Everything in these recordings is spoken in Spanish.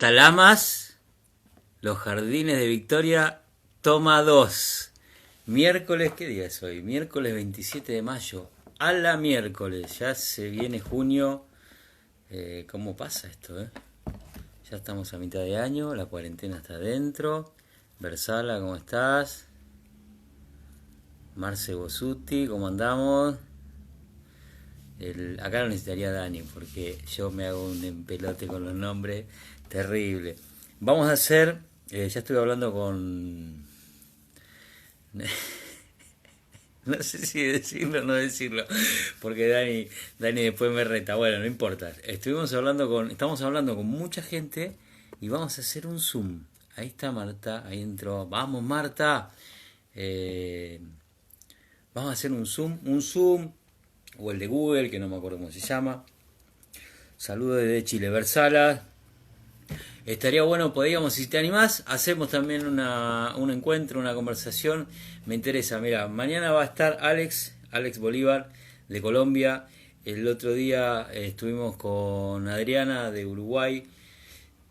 Talamas, los jardines de Victoria, toma 2. Miércoles, ¿qué día es hoy? Miércoles 27 de mayo. A la miércoles, ya se viene junio. ¿Cómo pasa esto, Ya estamos a mitad de año, la cuarentena está adentro. Versala, ¿cómo estás? Marce Bosuti, ¿cómo andamos? Acá lo necesitaría Dani, porque yo me hago un empelote con los nombres terrible. Vamos a hacer, ya estuve hablando con, no sé si decirlo o no decirlo, porque Dani después me reta. Bueno, no importa. Estamos hablando con mucha gente y vamos a hacer un Zoom. Ahí está Marta, ahí entró. Vamos, Marta. Eh, Vamos a hacer un Zoom, o el de Google, que no me acuerdo cómo se llama. Saludos desde Chile, Versala. Estaría bueno, podríamos, si te animás, hacemos también un encuentro, una conversación. Me interesa, mira, mañana va a estar Alex Bolívar de Colombia. El otro día estuvimos con Adriana de Uruguay.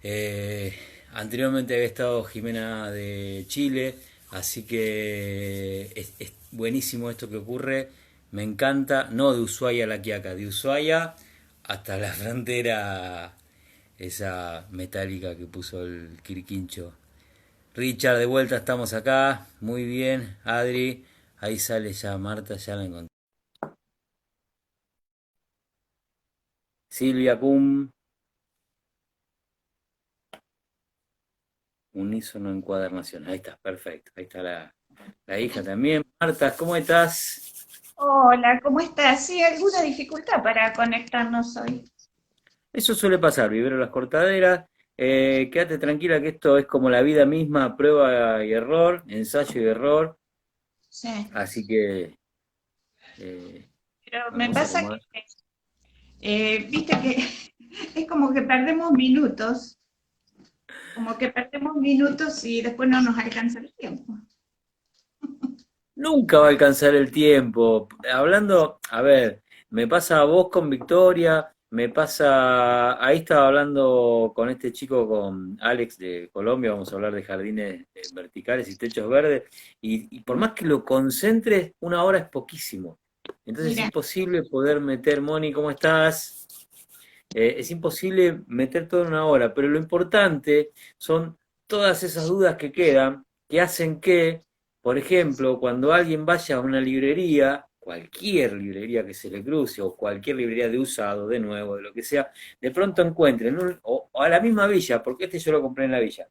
Eh, Anteriormente había estado Jimena de Chile. Así que es buenísimo esto que ocurre. Me encanta, no de Ushuaia a La Quiaca, de Ushuaia hasta la frontera esa metálica que puso el Quirquincho. Richard, de vuelta, estamos acá. Muy bien, Adri. Ahí sale ya Marta, ya la encontré. Silvia Cum, unísono encuadernación. Ahí está, perfecto. Ahí está la hija también. Marta, ¿cómo estás? Hola, ¿cómo estás? Sí, alguna dificultad para conectarnos hoy. Eso suele pasar, vivero las cortaderas. Quédate tranquila que esto es como la vida misma, prueba y error, ensayo y error. Sí, Así que eh, pero me vamos a pasa acomodar. que, viste que es como que perdemos minutos, y después no nos alcanza el tiempo. Nunca va a alcanzar el tiempo. Hablando, a ver, me pasa a vos con Victoria, me pasa, ahí estaba hablando con este chico, con Alex de Colombia, vamos a hablar de jardines verticales y techos verdes, y por más que lo concentres, una hora es poquísimo. Entonces es Mira, imposible poder meter, Moni, ¿cómo estás? Es imposible meter todo en una hora, pero lo importante son todas esas dudas que quedan, que hacen que, por ejemplo, cuando alguien vaya a una librería, cualquier librería que se le cruce, o cualquier librería de usado, de nuevo, de lo que sea, de pronto encuentren, o a la misma villa, porque este yo lo compré en la villa,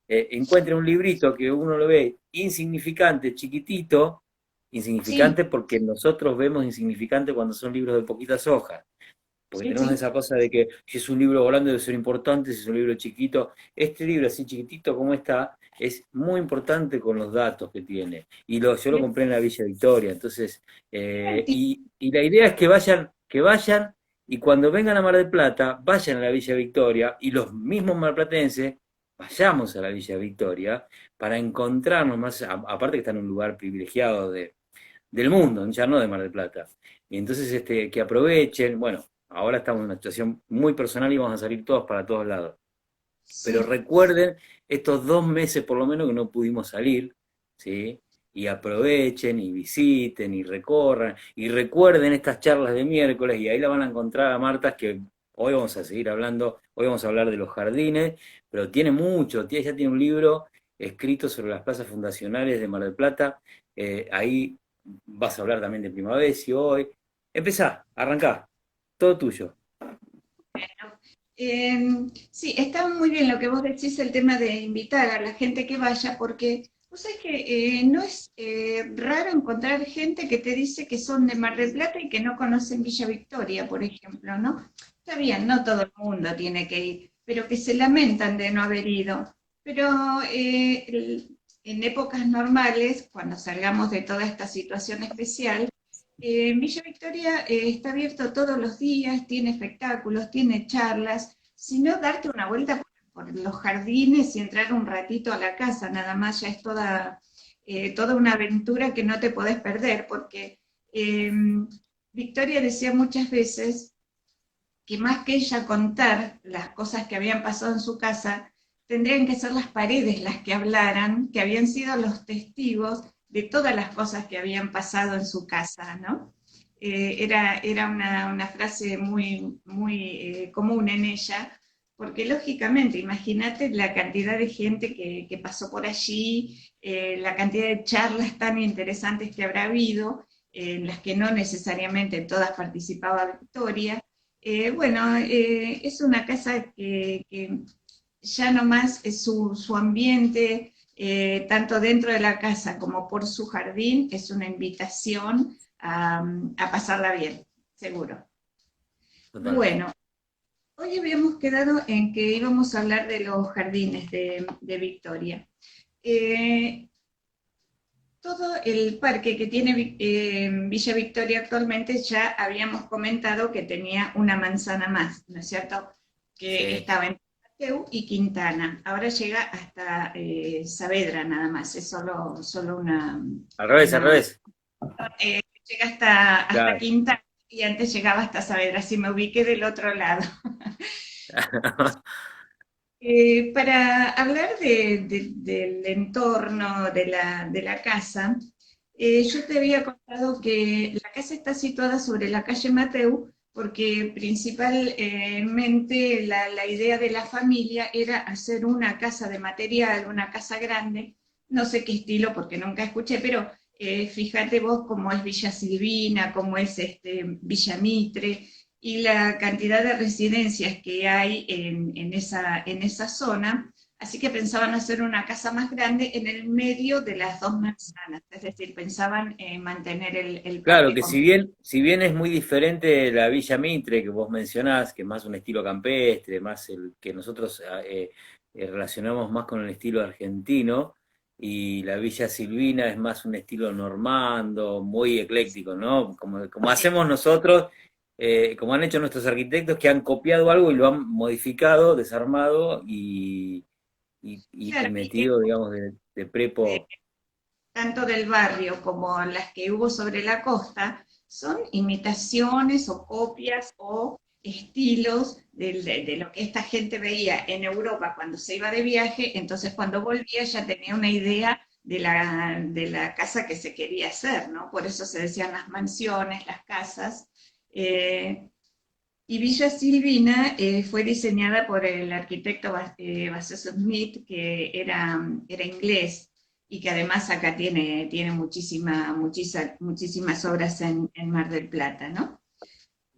encuentren un librito que uno lo ve insignificante, chiquitito, sí, insignificante porque nosotros vemos insignificante cuando son libros de poquitas hojas, porque sí, tenemos sí. esa cosa de que si es un libro grande debe ser importante, si es un libro chiquito. Este libro así chiquitito como está es muy importante con los datos que tiene. Yo lo compré en la Villa Victoria, entonces, y la idea es que vayan, y cuando vengan a Mar del Plata, vayan a la Villa Victoria, y los mismos marplatenses, vayamos a la Villa Victoria para encontrarnos más, aparte que está en un lugar privilegiado del mundo, ya no de Mar del Plata. Y entonces que aprovechen, bueno, ahora estamos en una situación muy personal y vamos a salir todos para todos lados. Pero Sí. recuerden estos 2 meses por lo menos que no pudimos salir, ¿sí? Y aprovechen y visiten y recorran y recuerden estas charlas de miércoles y ahí la van a encontrar a Marta, que hoy vamos a seguir hablando, hoy vamos a hablar de los jardines, pero tiene mucho, ya tiene un libro escrito sobre las plazas fundacionales de Mar del Plata. Ahí vas a hablar también de Primavera y hoy. Empezá, arrancá, todo tuyo. Sí, está muy bien lo que vos decís, el tema de invitar a la gente que vaya, porque vos sabés que no es raro encontrar gente que te dice que son de Mar del Plata y que no conocen Villa Victoria, por ejemplo, ¿no? Está bien, no todo el mundo tiene que ir, pero que se lamentan de no haber ido. Pero en épocas normales, cuando salgamos de toda esta situación especial, Villa Victoria está abierto todos los días, tiene espectáculos, tiene charlas, sino darte una vuelta por los jardines y entrar un ratito a la casa, nada más ya es toda una aventura que no te podés perder, porque eh, Victoria decía muchas veces que más que ella contar las cosas que habían pasado en su casa, tendrían que ser las paredes las que hablaran, que habían sido los testigos de todas las cosas que habían pasado en su casa, ¿no? Era una frase muy común en ella, porque lógicamente, imagínate la cantidad de gente que pasó por allí, la cantidad de charlas tan interesantes que habrá habido, en las que no necesariamente en todas participaba Victoria. Bueno, es una casa que ya nomás es su ambiente, tanto dentro de la casa como por su jardín, es una invitación a pasarla bien, seguro. Totalmente. Bueno, hoy habíamos quedado en que íbamos a hablar de los jardines de Victoria. Eh, Todo el parque que tiene Villa Victoria actualmente ya habíamos comentado que tenía una manzana más, ¿no es cierto? Que Sí. estaba en Mateu y Quintana. Ahora llega hasta Saavedra nada más, es solo Al revés, al una revés. llega hasta Claro. Quintana y antes llegaba hasta Saavedra, si me ubiqué del otro lado. Para hablar del entorno de la casa, yo te había contado que la casa está situada sobre la calle Mateu porque principalmente la idea de la familia era hacer una casa de material, una casa grande, no sé qué estilo porque nunca escuché, pero fíjate vos cómo es Villa Silvina, cómo es Villa Mitre, y la cantidad de residencias que hay en esa zona, así que pensaban hacer una casa más grande en el medio de las dos manzanas, es decir, pensaban mantener el Claro parque que completo. si bien es muy diferente la Villa Mitre que vos mencionás, que es más un estilo campestre, más el que nosotros relacionamos más con el estilo argentino, y la Villa Silvina es más un estilo normando, muy ecléctico, ¿no? Como hacemos nosotros, como han hecho nuestros arquitectos que han copiado algo y lo han modificado, desarmado y Claro, metido, digamos, de de- prepo. tanto del barrio como las que hubo sobre la costa, son imitaciones o copias o estilos de lo que esta gente veía en Europa cuando se iba de viaje, entonces cuando volvía ya tenía una idea de la casa que se quería hacer, ¿no? Por eso se decían las mansiones, las casas. Eh, y Villa Silvina fue diseñada por el arquitecto Basset Smith, que era inglés y que además acá tiene muchísimas obras en Mar del Plata, ¿no?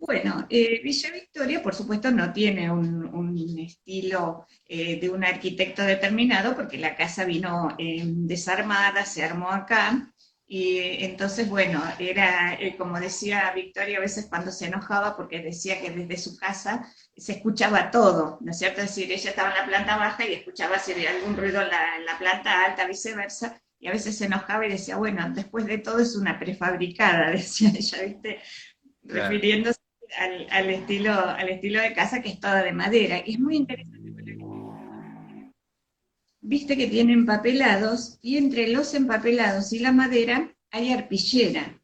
Bueno, Villa Victoria, por supuesto, no tiene un estilo de un arquitecto determinado, porque la casa vino desarmada, se armó acá, y entonces, bueno, era, como decía Victoria a veces cuando se enojaba, porque decía que desde su casa se escuchaba todo, ¿no es cierto? Es decir, ella estaba en la planta baja y escuchaba si había algún ruido en la planta alta, viceversa, y a veces se enojaba y decía, bueno, después de todo es una prefabricada, decía ella, ¿viste? Claro. Refiriéndose al estilo de casa que es toda de madera. Y es muy interesante porque viste que tiene empapelados y entre los empapelados y la madera hay arpillera.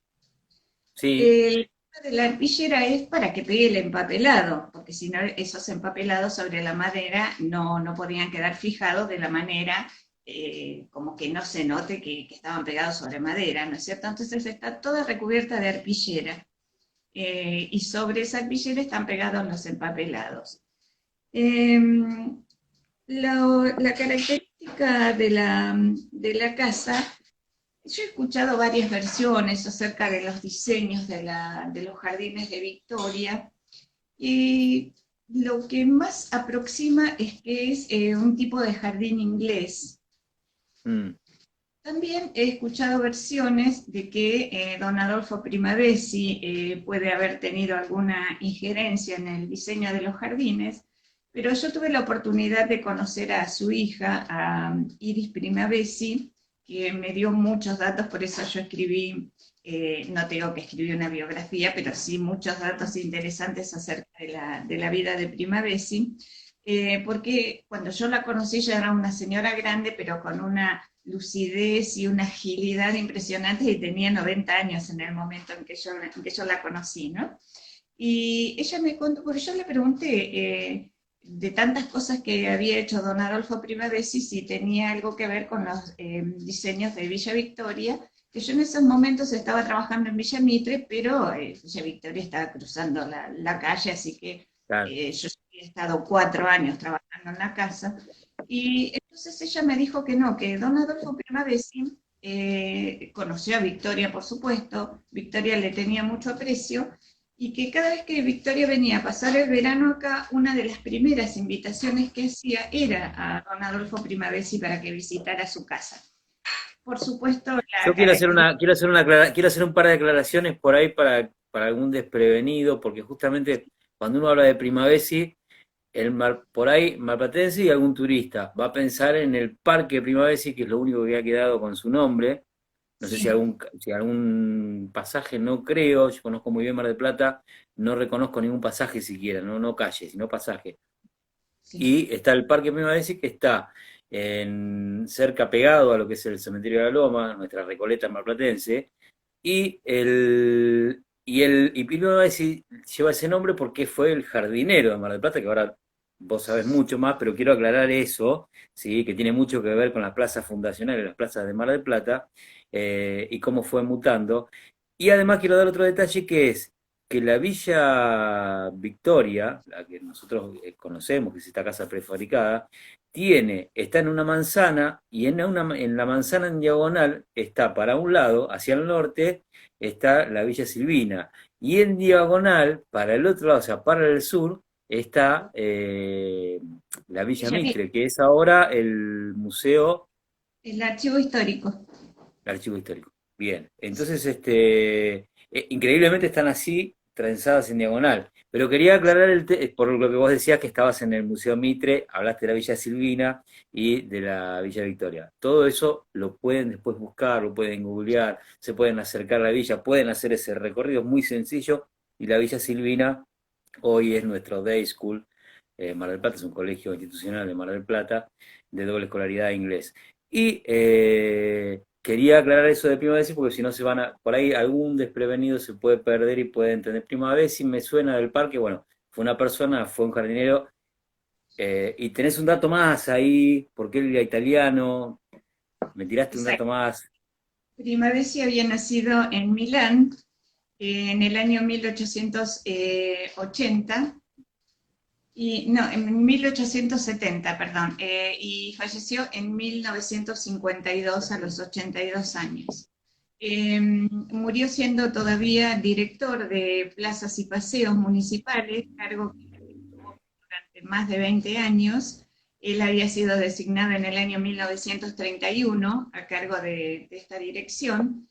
Sí, El tema de la arpillera es para que pegue el empapelado, porque si no esos empapelados sobre la madera no podían quedar fijados de la manera como que no se note que estaban pegados sobre madera, ¿no es cierto? Entonces está toda recubierta de arpillera. Y sobre esa arpillera están pegados los empapelados. Eh, la característica de la casa, yo he escuchado varias versiones acerca de los diseños de los jardines de Victoria, y lo que más aproxima es que es un tipo de jardín inglés. mm, También he escuchado versiones de que don Adolfo Primavesi puede haber tenido alguna injerencia en el diseño de los jardines, pero yo tuve la oportunidad de conocer a su hija, a Iris Primavesi, que me dio muchos datos, por eso yo escribí, no tengo que escribir una biografía, pero sí muchos datos interesantes acerca de la vida de Primavesi, porque cuando yo la conocí ya era una señora grande, pero con una lucidez y una agilidad impresionante, y tenía 90 años en el momento en que yo la conocí, ¿no? Y ella me contó, porque yo le pregunté de tantas cosas que había hecho don Adolfo Primavesi, si tenía algo que ver con los diseños de Villa Victoria, que yo en esos momentos estaba trabajando en Villa Mitre, pero Villa Victoria estaba cruzando la calle, así que Claro. yo ya había estado 4 años trabajando en la casa. Y entonces ella me dijo que no, que don Adolfo Primavesi conoció a Victoria, por supuesto, Victoria le tenía mucho aprecio, y que cada vez que Victoria venía a pasar el verano acá, una de las primeras invitaciones que hacía era a don Adolfo Primavesi para que visitara su casa. Por supuesto, Yo la característica... quiero hacer un par de declaraciones por ahí para algún desprevenido, porque justamente cuando uno habla de Primavesi, por ahí, marplatense y algún turista va a pensar en el Parque Primavesi, que es lo único que ha quedado con su nombre. No sé Sí, si algún pasaje, no creo, yo conozco muy bien Mar del Plata, no reconozco ningún pasaje siquiera, no calle, sino pasaje. sí. Y está el Parque Primavesi, que está cerca pegado a lo que es el Cementerio de la Loma, nuestra Recoleta marplatense, y Primavesi lleva ese nombre porque fue el jardinero de Mar del Plata, que ahora vos sabés mucho más, pero quiero aclarar eso, ¿sí? Que tiene mucho que ver con las plazas fundacionales, las plazas de Mar del Plata, y cómo fue mutando. Y además quiero dar otro detalle que es que la Villa Victoria, la que nosotros conocemos, que es esta casa prefabricada, está en una manzana y en la manzana en diagonal está para un lado, hacia el norte, está la Villa Silvina. Y en diagonal, para el otro lado, o sea, para el sur, está la Villa Ella Mitre, que es ahora el museo, el archivo histórico. el archivo histórico. Bien, entonces, increíblemente están así, trenzadas en diagonal. Pero quería aclarar por lo que vos decías que estabas en el Museo Mitre, hablaste de la Villa Silvina y de la Villa Victoria. Todo eso lo pueden después buscar, lo pueden googlear, se pueden acercar a la villa, pueden hacer ese recorrido muy sencillo. Y la Villa Silvina hoy es nuestro day school. Mar del Plata es un colegio institucional de Mar del Plata de doble escolaridad de inglés. Y quería aclarar eso de prima vez porque si no se van a, por ahí algún desprevenido se puede perder y puede entender. Prima vez si me suena del parque, bueno, fue una persona, fue un jardinero, y tenés un dato más ahí, porque él era italiano, me tiraste un dato Exacto. más. Primavesi había nacido en Milán en el año 1880. Y, no, en 1870, perdón, y falleció en 1952 a los 82 años. Murió siendo todavía director de plazas y paseos municipales, cargo que tuvo durante más de 20 años. Él había sido designado en el año 1931 a cargo de esta dirección,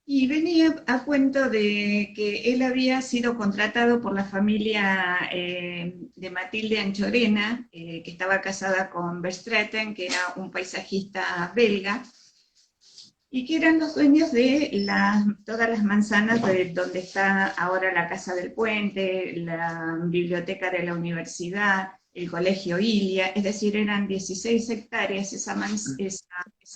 y venía a cuento de que él había sido contratado por la familia de Matilde Anchorena, que estaba casada con Verstraeten, que era un paisajista belga, y que eran los dueños de todas las manzanas de donde está ahora la Casa del Puente, la biblioteca de la universidad, el Colegio Ilia, es decir, eran 16 hectáreas esa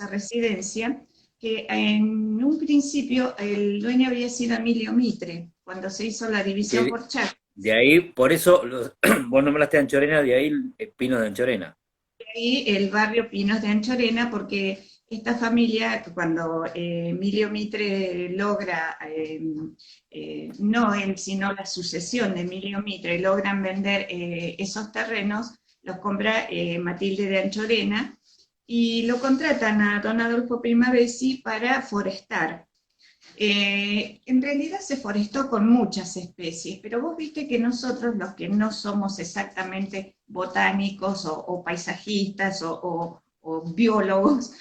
residencia, que en un principio el dueño había sido Emilio Mitre, cuando se hizo la división Que por Chaco. de ahí, por eso, vos nombraste a Anchorena, de ahí Pinos de Anchorena. Y el barrio Pinos de Anchorena, porque esta familia, cuando Emilio Mitre logra, no él, sino la sucesión de Emilio Mitre, logran vender esos terrenos, los compra Matilde de Anchorena y lo contratan a don Adolfo Primavesi para forestar. En realidad se forestó con muchas especies, pero vos viste que nosotros, los que no somos exactamente botánicos o paisajistas o biólogos,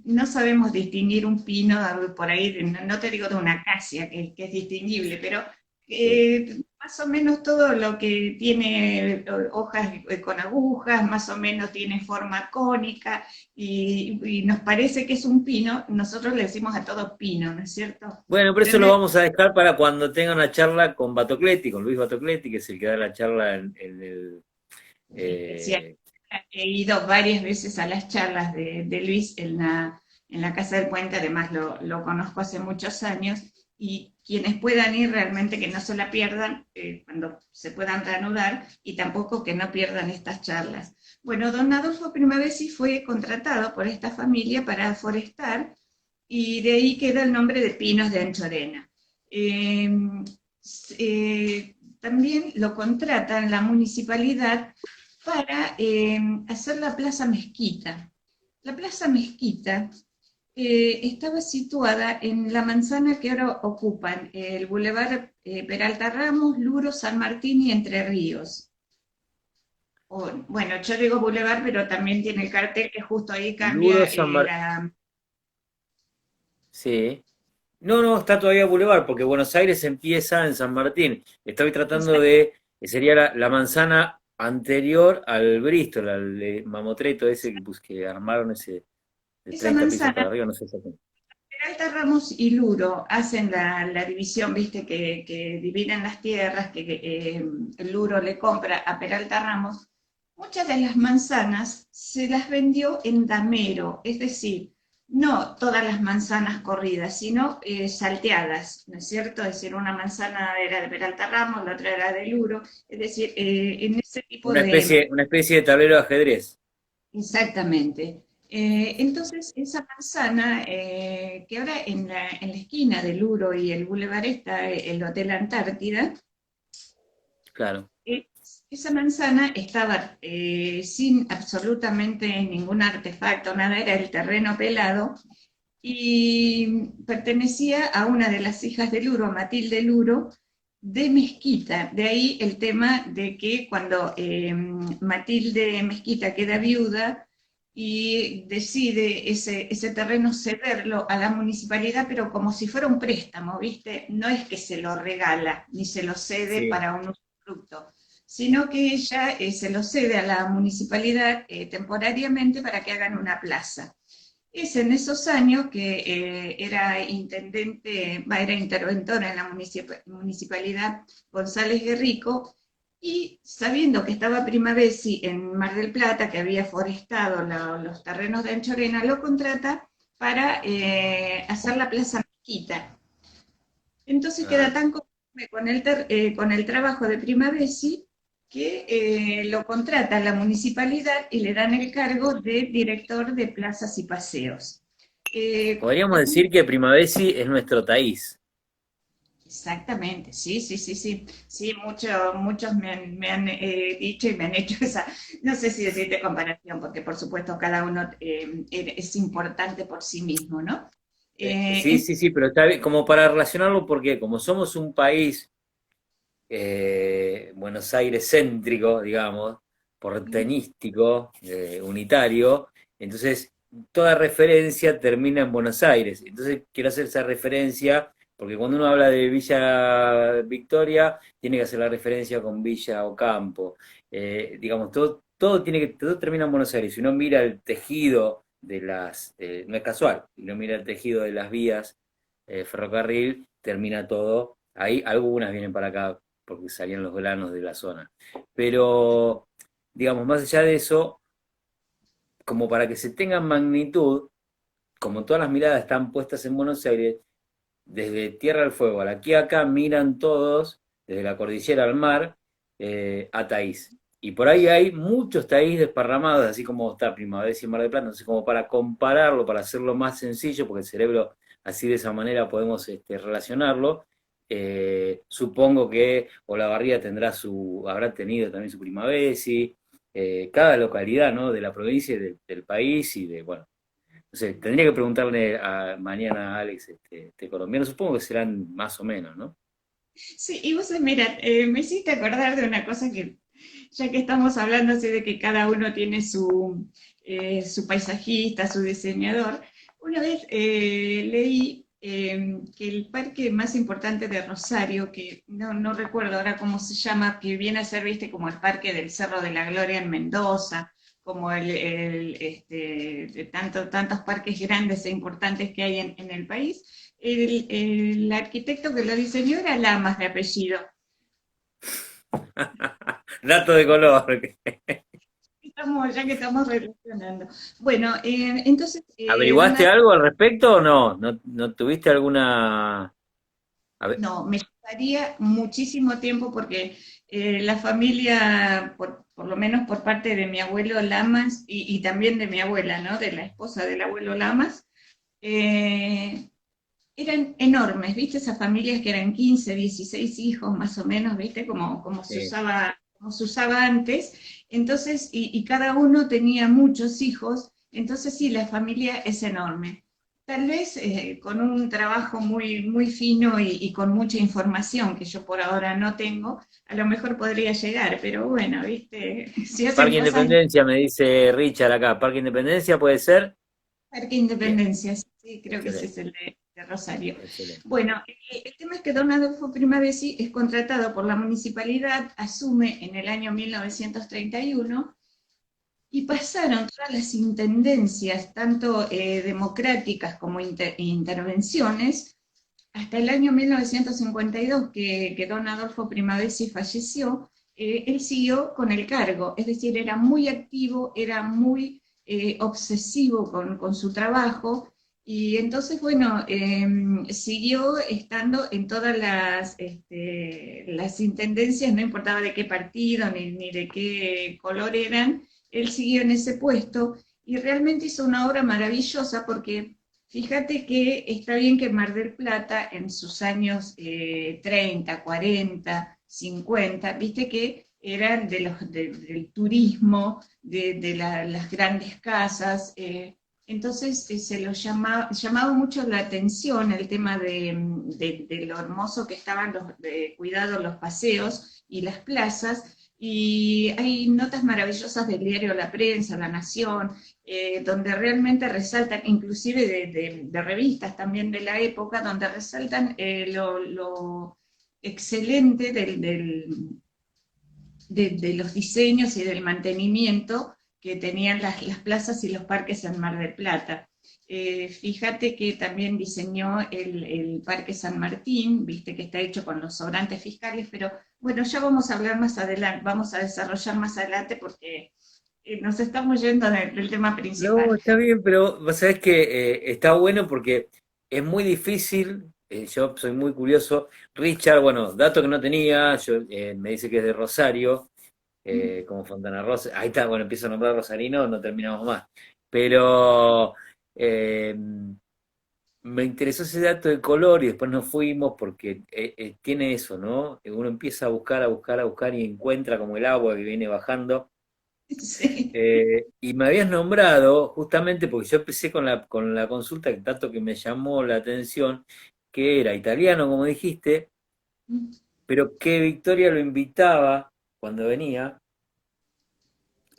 no sabemos distinguir un pino por ahí, no te digo de una acacia, que es distinguible, pero Sí. más o menos todo lo que tiene hojas con agujas, más o menos tiene forma cónica, y nos parece que es un pino, nosotros le decimos a todo pino, ¿no es cierto? Bueno, pero Pero eso en lo realidad, vamos a dejar para cuando tenga una charla con Batocletti, con Luis Batocletti, que es el que da la charla en el... sí, eh, he ido varias veces a las charlas de Luis en la Casa del Puente, además lo conozco hace muchos años, y quienes puedan ir realmente que no se la pierdan cuando se puedan reanudar y tampoco que no pierdan estas charlas. Bueno, don Adolfo Primavesi fue contratado por esta familia para forestar y de ahí queda el nombre de Pinos de Anchorena. Eh, También lo contratan la municipalidad para hacer la Plaza Mezquita. La Plaza Mezquita estaba situada en la manzana que ahora ocupan el Boulevard Peralta Ramos, Luro, San Martín y Entre Ríos. Bueno, yo digo Boulevard, pero también tiene el cartel que justo ahí Luro cambia San Mar... la... Sí. No, no, está todavía Boulevard, porque Buenos Aires empieza en San Martín. Estoy tratando de, sería la manzana anterior al Bristol, al mamotreto ese que armaron ese de Esa 30 pisos para manzana, arriba, no sé exactamente. Peralta Ramos y Luro hacen la división, viste, que dividen las tierras, el Luro le compra a Peralta Ramos. Muchas de las manzanas se las vendió en damero, es decir, no todas las manzanas corridas, sino salteadas, ¿no es cierto? Es decir, una manzana era de Peralta Ramos, la otra era de Luro, es decir, en ese tipo de... Una especie de tablero de ajedrez. Exactamente. Entonces, esa manzana, que ahora en la esquina del Uro y el Boulevard está el Hotel Antártida, Claro. esa manzana estaba sin absolutamente ningún artefacto, nada, era el terreno pelado, y pertenecía a una de las hijas del Uro, Matilde Luro, de Mezquita. De ahí el tema de que cuando Matilde Mezquita queda viuda y decide ese terreno cederlo a la municipalidad, pero como si fuera un préstamo, ¿viste? No es que se lo regala ni se lo cede Sí. para un usufructo, sino que ella se lo cede a la municipalidad temporariamente para que hagan una plaza. Es en esos años que era intendente, era interventor en la municipalidad González Guerrico, y sabiendo que estaba Primavesi en Mar del Plata, que había forestado los terrenos de Anchorena, lo contrata para hacer la Plaza Mezquita. Entonces Ah, queda tan conforme con el trabajo de Primavesi que lo contrata la municipalidad y le dan el cargo de director de plazas y paseos. podríamos También, decir que Primavesi es nuestro Taís. exactamente, sí, sí, sí, sí. Sí, muchos me han dicho y me han hecho esa, no sé si decirte comparación, porque por supuesto cada uno es importante por sí mismo, ¿no? Sí, sí, sí, pero está bien, como para relacionarlo, porque como somos un país Buenos Aires céntrico, digamos, porteñístico, unitario, entonces toda referencia termina en Buenos Aires. Entonces quiero hacer esa referencia, porque cuando uno habla de Villa Victoria, tiene que hacer la referencia con Villa Ocampo. Digamos, todo termina en Buenos Aires. Si uno mira el tejido de no es casual, si uno mira el tejido de las vías ferrocarril, termina todo ahí. Algunas vienen para acá porque salían los granos de la zona. Pero, digamos, más allá de eso, como para que se tenga magnitud, como todas las miradas están puestas en Buenos Aires, desde Tierra del Fuego a la Quiaca miran todos, desde la cordillera al mar, a Taís. Y por ahí hay muchos Taís desparramados, así como está Primavera y Mar del Plata, entonces como para compararlo, para hacerlo más sencillo, porque el cerebro así de esa manera podemos relacionarlo. Supongo que Olavarría habrá tenido también su Primavesi, cada localidad, ¿no? De la provincia y del país y de, bueno, no sé, tendría que preguntarle mañana a Alex, colombiano, supongo que serán más o menos, ¿no? sí, y vos, mira, me hiciste acordar de una cosa que, ya que estamos hablando así de que cada uno tiene su paisajista, su diseñador, una vez leí que el parque más importante de Rosario, que no recuerdo ahora cómo se llama, que viene a ser, viste, como el Parque del Cerro de la Gloria en Mendoza, como de tantos parques grandes e importantes que hay en el país, el arquitecto que lo diseñó era Lamas de apellido. Dato de color. Ya que estamos relacionando. Bueno, entonces, ¿Averiguaste algo al respecto o no? ¿No tuviste alguna...? A ver, No, me llevaría muchísimo tiempo porque la familia, por lo menos por parte de mi abuelo Lamas y también de mi abuela, ¿no? De la esposa del abuelo Lamas, eh, eran enormes, ¿viste? Esas familias que eran 15, 16 hijos más o menos, ¿viste? sí. Como se usaba antes. Entonces, y cada uno tenía muchos hijos, entonces sí, la familia es enorme. Tal vez con un trabajo muy, muy fino y con mucha información que yo por ahora no tengo, a lo mejor podría llegar, pero bueno, ¿viste? Si hacen Parque cosas. Independencia, me dice Richard acá. Parque Independencia puede ser. Parque Bien, Independencia, sí, creo que ese es excelente, el de Rosario. excelente. Bueno, el tema es que don Adolfo Primavesi es contratado por la municipalidad, asume en el año 1931 y pasaron todas las intendencias, tanto democráticas como intervenciones, hasta el año 1952, que don Adolfo Primavesi falleció. Él siguió con el cargo, es decir, era muy activo, era muy obsesivo con su trabajo, y entonces, bueno, siguió estando en todas las intendencias, no importaba de qué partido ni de qué color eran, él siguió en ese puesto y realmente hizo una obra maravillosa porque fíjate que está bien que Mar del Plata en sus años 30, 40, 50, viste que eran del turismo, las grandes casas, entonces se lo llamaba mucho la atención el tema de lo hermoso que estaban cuidados los paseos y las plazas, y hay notas maravillosas del diario La Prensa, La Nación, donde realmente resaltan, inclusive de revistas también de la época, donde resaltan lo excelente de los diseños y del mantenimiento que tenían las plazas y los parques en Mar del Plata. Fíjate que también diseñó el Parque San Martín, viste que está hecho con los sobrantes fiscales, pero bueno, ya vamos a hablar más adelante, vamos a desarrollar más adelante porque nos estamos yendo del tema No, principal. está bien, pero vos sabés que está bueno porque es muy difícil. Yo soy muy curioso. Richard, bueno, dato que no tenía, me dice que es de Rosario, como Fontana Rosa. Ahí está, bueno, empiezo a nombrar Rosarino, no terminamos más. Pero eh, me interesó ese dato de color y después nos fuimos porque tiene eso, ¿no? Uno empieza a buscar, a buscar, a buscar y encuentra como el agua que viene bajando. Sí. Y me habías nombrado, justamente porque yo empecé con la consulta, que tanto que me llamó la atención, que era italiano, como dijiste, pero que Victoria lo invitaba cuando venía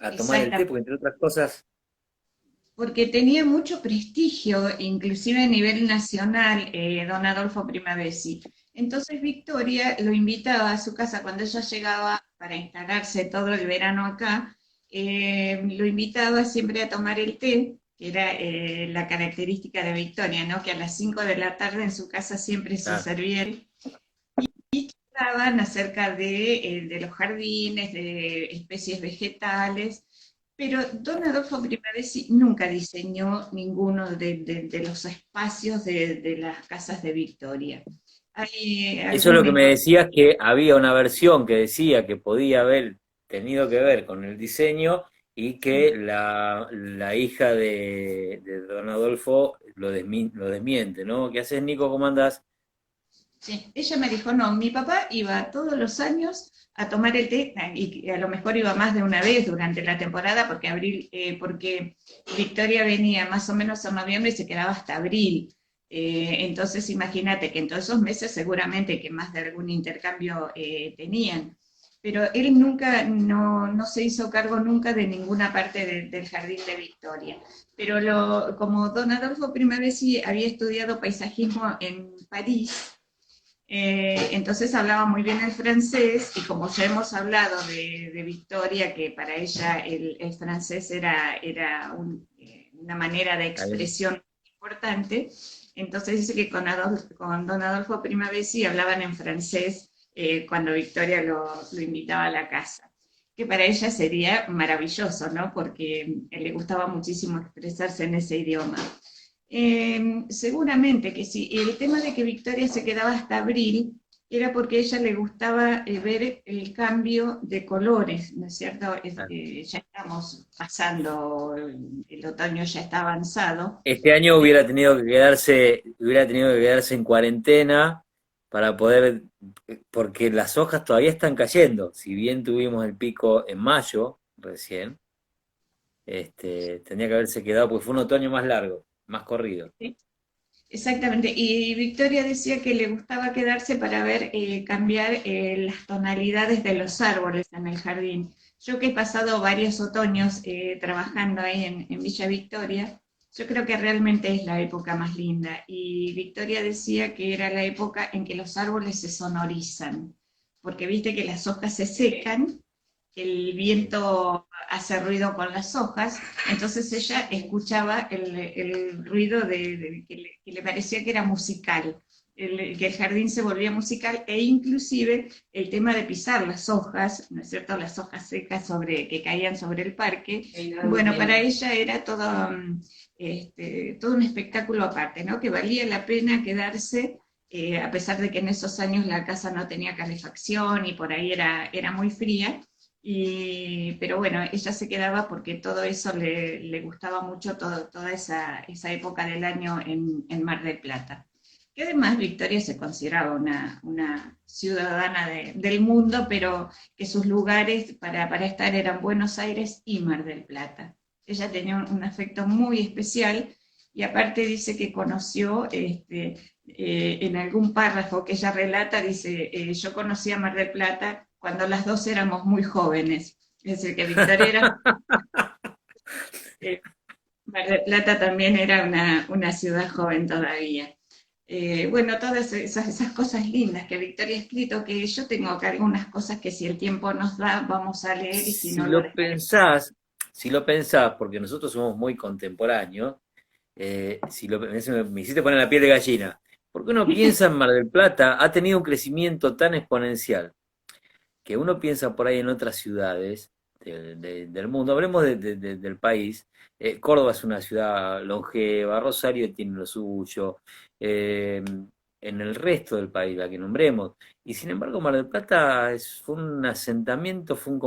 a tomar el té, Exactamente. porque entre otras cosas, Porque tenía mucho prestigio, inclusive a nivel nacional, don Adolfo Primavesi. Entonces Victoria lo invitaba a su casa cuando ella llegaba para instalarse todo el verano acá, lo invitaba siempre a tomar el té, que era la característica de Victoria, ¿no? Que a las 5 de la tarde en su casa siempre se ah, servía hablaban acerca de los jardines, de especies vegetales, pero don Adolfo Primavesi nunca diseñó ninguno de los espacios de las casas de Victoria. Hay eso es lo algún que me decías, que había una versión que decía que podía haber tenido que ver con el diseño y que la hija de don Adolfo lo desmiente, ¿no? ¿Qué haces, Nico? ¿Cómo andás? Sí, ella me dijo, no, mi papá iba todos los años a tomar el té, y a lo mejor iba más de una vez durante la temporada, porque Victoria venía más o menos en noviembre y se quedaba hasta abril. Entonces imagínate que en todos esos meses seguramente que más de algún intercambio tenían. Pero él nunca, no se hizo cargo nunca de ninguna parte del jardín de Victoria. Pero como don Adolfo Primavesi había estudiado paisajismo en París, entonces hablaba muy bien el francés y como ya hemos hablado de Victoria, que para ella el francés una manera de Está bien. expresión importante, entonces dice que con don Adolfo Primavesi hablaban en francés cuando Victoria lo invitaba a la casa, que para ella sería maravilloso, ¿no? Porque le gustaba muchísimo expresarse en ese idioma. Seguramente que sí. El tema de que Victoria se quedaba hasta abril era porque a ella le gustaba ver el cambio de colores, ¿no es cierto? Ya estamos pasando, el otoño ya está avanzado. Este año Eh, hubiera tenido que quedarse en cuarentena para poder, porque las hojas todavía están cayendo. Si bien tuvimos el pico en mayo recién, tendría que haberse quedado, porque fue un otoño más largo, más corrido. Exactamente, y Victoria decía que le gustaba quedarse para ver cambiar las tonalidades de los árboles en el jardín. Yo que he pasado varios otoños trabajando ahí en Villa Victoria, yo creo que realmente es la época más linda. Y Victoria decía que era la época en que los árboles se sonorizan, porque viste que las hojas se secan, el viento hace ruido con las hojas, entonces ella escuchaba el ruido que le parecía que era musical, que el jardín se volvía musical, e inclusive el tema de pisar las hojas, ¿no es cierto?, las hojas secas que caían sobre el parque, bueno, para ella era todo, todo un espectáculo aparte, ¿no?, que valía la pena quedarse. A pesar de que en esos años la casa no tenía calefacción y por ahí era muy fría, pero bueno, ella se quedaba porque todo eso le gustaba mucho, toda esa época del año en Mar del Plata. Que además Victoria se consideraba una ciudadana del mundo, pero que sus lugares para estar eran Buenos Aires y Mar del Plata. Ella tenía un afecto muy especial y aparte dice que conoció, en algún párrafo que ella relata, dice, yo conocí a Mar del Plata cuando las dos éramos muy jóvenes. Es decir, que Victoria era, eh, Mar del Plata también era una ciudad joven todavía. Bueno, todas esas cosas lindas que Victoria ha escrito, que yo tengo acá algunas cosas que si el tiempo nos da vamos a leer y si Si no lo lo dejaremos. pensás, si lo pensás, porque nosotros somos muy contemporáneos, me hiciste poner la piel de gallina, porque uno piensa en Mar del Plata, ha tenido un crecimiento tan exponencial que uno piensa por ahí en otras ciudades del mundo, hablemos del país. Córdoba es una ciudad longeva, Rosario tiene lo suyo, eh, en el resto del país, la que nombremos, y sin embargo Mar del Plata fue un asentamiento, fue un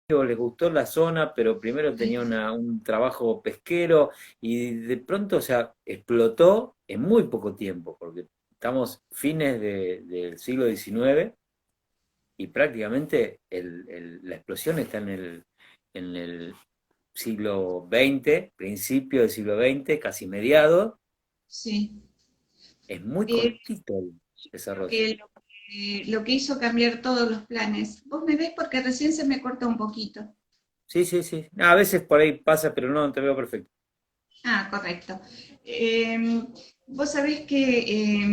les gustó la zona, pero primero tenía un trabajo pesquero y de pronto, o sea, explotó en muy poco tiempo, porque estamos fines del siglo XIX y prácticamente la explosión está en el siglo XX, principio del siglo XX, casi mediado, Sí. es muy Eh, cortito el Creo desarrollo. que lo que hizo cambiar todos los planes. Vos me ves porque recién se me corta un poquito. Sí, sí, sí. No, a veces por ahí pasa, pero no te veo perfecto. Ah, correcto. Vos sabés que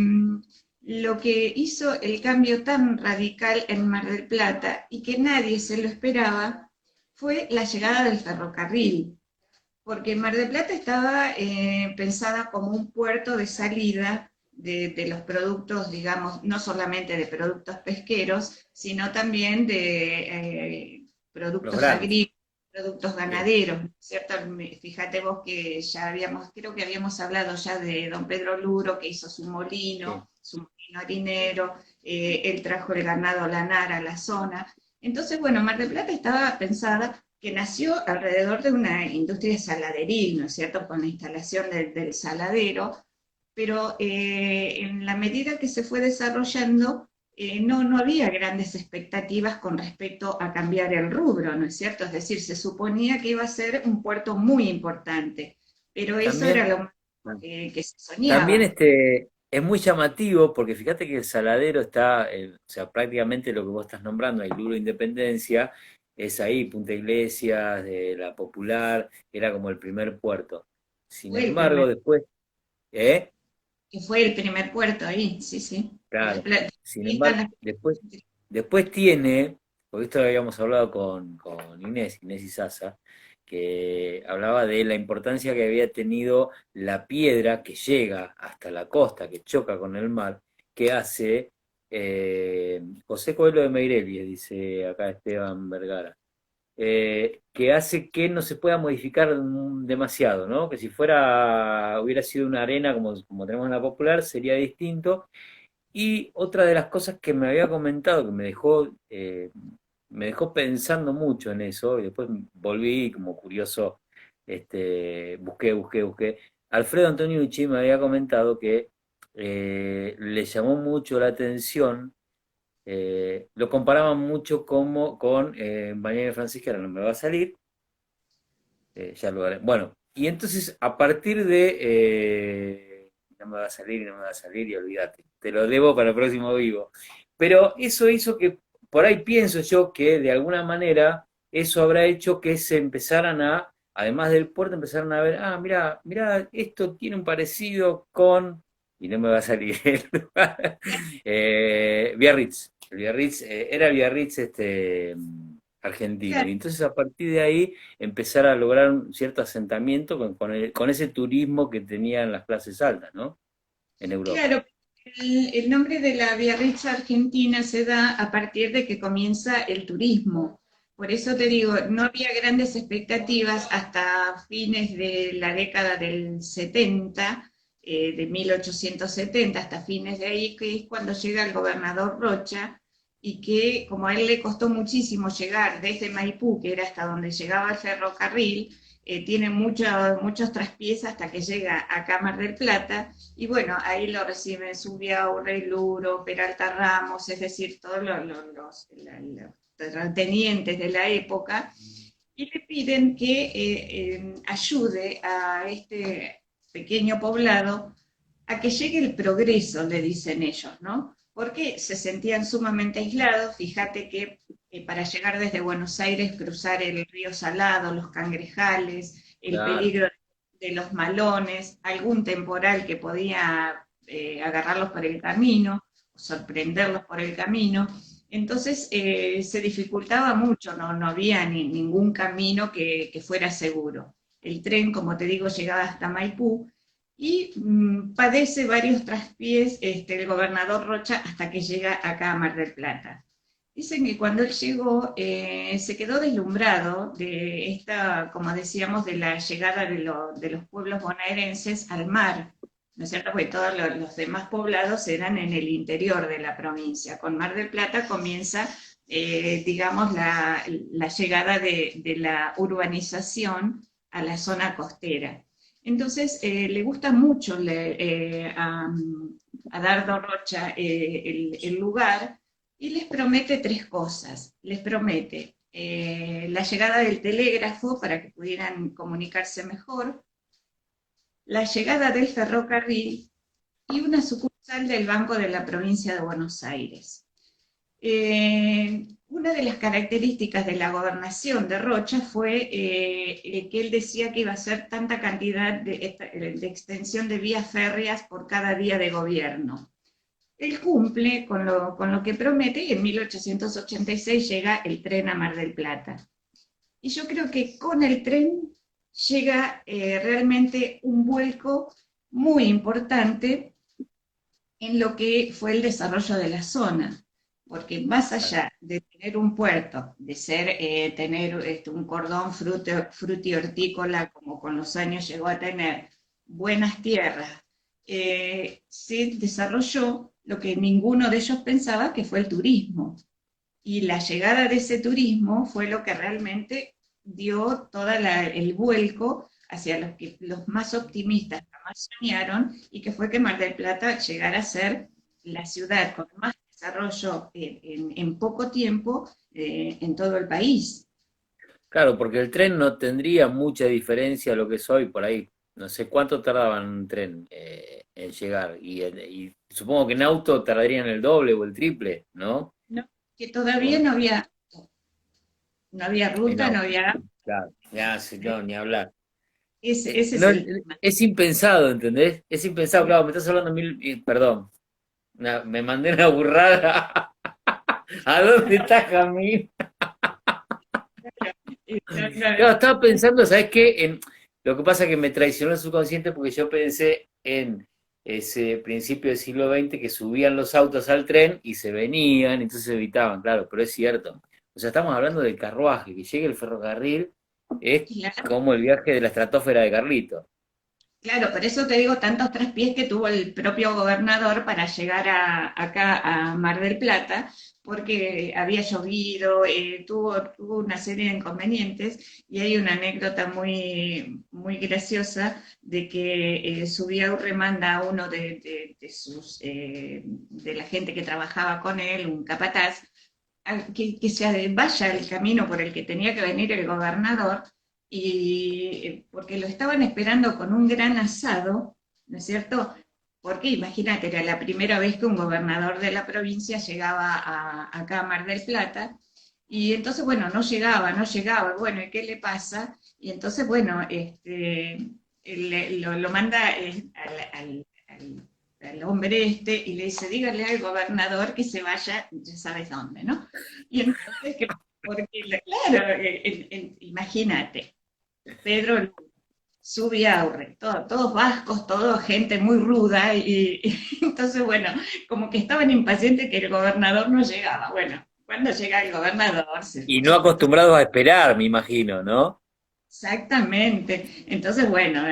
lo que hizo el cambio tan radical en Mar del Plata y que nadie se lo esperaba fue la llegada del ferrocarril, porque Mar del Plata estaba pensada como un puerto de salida de los productos, digamos, no solamente de productos pesqueros, sino también de Los productos granos. agrícolas, productos Sí, ganaderos, ¿cierto? Fíjate vos que ya creo que habíamos hablado ya de don Pedro Luro, que hizo sí. su molino harinero, él trajo el ganado lanar a la zona. Entonces, bueno, Mar del Plata estaba pensada que nació alrededor de una industria saladeril, ¿no es cierto?, con la instalación del saladero, pero en la medida que se fue desarrollando, no había grandes expectativas con respecto a cambiar el rubro, ¿no es cierto? Es decir, se suponía que iba a ser un puerto muy importante, pero eso era También, lo que se también soñaba. es muy llamativo porque fíjate que el Saladero está, o sea, prácticamente lo que vos estás nombrando, el Luro Independencia, es ahí, Punta Iglesias, de La Popular, era como el primer puerto. Sin Fue el embargo, primer, después, ¿eh? que fue el primer puerto ahí, sí, sí. Claro. Sin Ahí están embargo, las- después tiene, porque esto lo habíamos hablado con Inés Izaza, que hablaba de la importancia que había tenido la piedra que llega hasta la costa, que choca con el mar, que hace José Coelho de Meireles, dice acá Esteban Vergara. que hace que no se pueda modificar demasiado, ¿no? Que si hubiera sido una arena como tenemos en la Popular, sería distinto. Y otra de las cosas que me había comentado, que me dejó pensando mucho en eso, y después volví como curioso, busqué. Alfredo Antoniucci me había comentado que le llamó mucho la atención, lo comparaban mucho con Mañana Francisca, ahora no me va a salir, ya lo haré. Bueno, y entonces a partir de... no me va a salir y no me va a salir y olvídate, te lo debo para el próximo vivo. Pero eso hizo que, por ahí pienso yo que de alguna manera eso habrá hecho que se empezaran además del puerto, empezaron a ver, mira, esto tiene un parecido con, y no me va a salir el lugar, Biarritz. El Biarritz, era el Biarritz argentino. Y entonces a partir de ahí empezar a lograr un cierto asentamiento con ese turismo que tenían las clases altas, ¿no? En Europa. Claro, el nombre de la Biarritz Argentina se da a partir de que comienza el turismo. Por eso te digo, no había grandes expectativas hasta fines de la década del 70, de 1870, hasta fines de ahí, que es cuando llega el gobernador Rocha, y que como a él le costó muchísimo llegar desde Maipú, que era hasta donde llegaba el ferrocarril, tiene muchos traspiés hasta que llega a Cámara del Plata, y bueno, ahí lo reciben Subiaurre, Luro, Peralta Ramos, es decir, todos los terratenientes de la época, y le piden que ayude a este pequeño poblado a que llegue el progreso, le dicen ellos, ¿no? Porque se sentían sumamente aislados. Fíjate que para llegar desde Buenos Aires, cruzar el río Salado, los cangrejales, el Claro. peligro de los malones, algún temporal que podía agarrarlos por el camino, sorprenderlos por el camino. Entonces se dificultaba mucho, no había ningún camino que fuera seguro. El tren, como te digo, llegaba hasta Maipú, y padece varios traspiés el gobernador Rocha hasta que llega acá a Mar del Plata. Dicen que cuando él llegó se quedó deslumbrado de esta, como decíamos, de la llegada de los pueblos bonaerenses al mar, ¿no es cierto? Porque todos los demás poblados eran en el interior de la provincia. Con Mar del Plata comienza, digamos, la llegada de la urbanización a la zona costera. Entonces, le gusta mucho a Dardo Rocha el lugar, y les promete tres cosas. Les promete la llegada del telégrafo para que pudieran comunicarse mejor, la llegada del ferrocarril y una sucursal del Banco de la Provincia de Buenos Aires. Una de las características de la gobernación de Rocha fue que él decía que iba a ser tanta cantidad de extensión de vías férreas por cada día de gobierno. Él cumple con lo que promete, y en 1886 llega el tren a Mar del Plata. Y yo creo que con el tren llega realmente un vuelco muy importante en lo que fue el desarrollo de la zona, porque más allá de tener un puerto, de tener un cordón frutihortícola como con los años llegó a tener, buenas tierras, se desarrolló lo que ninguno de ellos pensaba, que fue el turismo. Y la llegada de ese turismo fue lo que realmente dio todo el vuelco hacia los más optimistas jamás soñaron, y que fue que Mar del Plata llegara a ser la ciudad con más desarrollo en poco tiempo en todo el país. Claro, porque el tren no tendría mucha diferencia a lo que soy por ahí. No sé cuánto tardaba un tren en llegar. Y supongo que en auto tardarían el doble o el triple, ¿no? ¿No? Que todavía Con- no había en ruta, no auto. había... Claro. Ya, sí, no, ni hablar. Ese es No, el tema. es impensado, ¿entendés? Es impensado, claro, me estás hablando perdón, me mandé una burrada. ¿A dónde está Jamil? Claro, estaba pensando, ¿sabes qué? Lo que pasa es que me traicionó el subconsciente porque yo pensé en ese principio del siglo XX que subían los autos al tren y se venían, entonces se evitaban, claro, pero es cierto. O sea, estamos hablando del carruaje, que llegue el ferrocarril, es Claro, como el viaje de la estratosfera de Carlito. claro, por eso te digo tantos traspiés que tuvo el propio gobernador para llegar acá a Mar del Plata, porque había llovido, tuvo una serie de inconvenientes y hay una anécdota muy graciosa de que Subiaurre manda a uno de la gente que trabajaba con él, un capataz, que se vaya el camino por el que tenía que venir el gobernador, y porque lo estaban esperando con un gran asado, ¿no es cierto? Porque imagínate, era la primera vez que un gobernador de la provincia llegaba acá a Mar del Plata, y entonces, bueno, no llegaba, bueno, ¿y qué le pasa? Y entonces, bueno, lo manda al hombre este y le dice, dígale al gobernador que se vaya, ya sabes dónde, ¿no? Y entonces, porque, claro, imagínate, Pedro Subiaurre, todos vascos, todos gente muy ruda, y entonces, bueno, como que estaban impacientes que el gobernador no llegaba. Bueno, cuando llega el gobernador, Y no acostumbrados a esperar, me imagino, ¿no? exactamente. Entonces, bueno,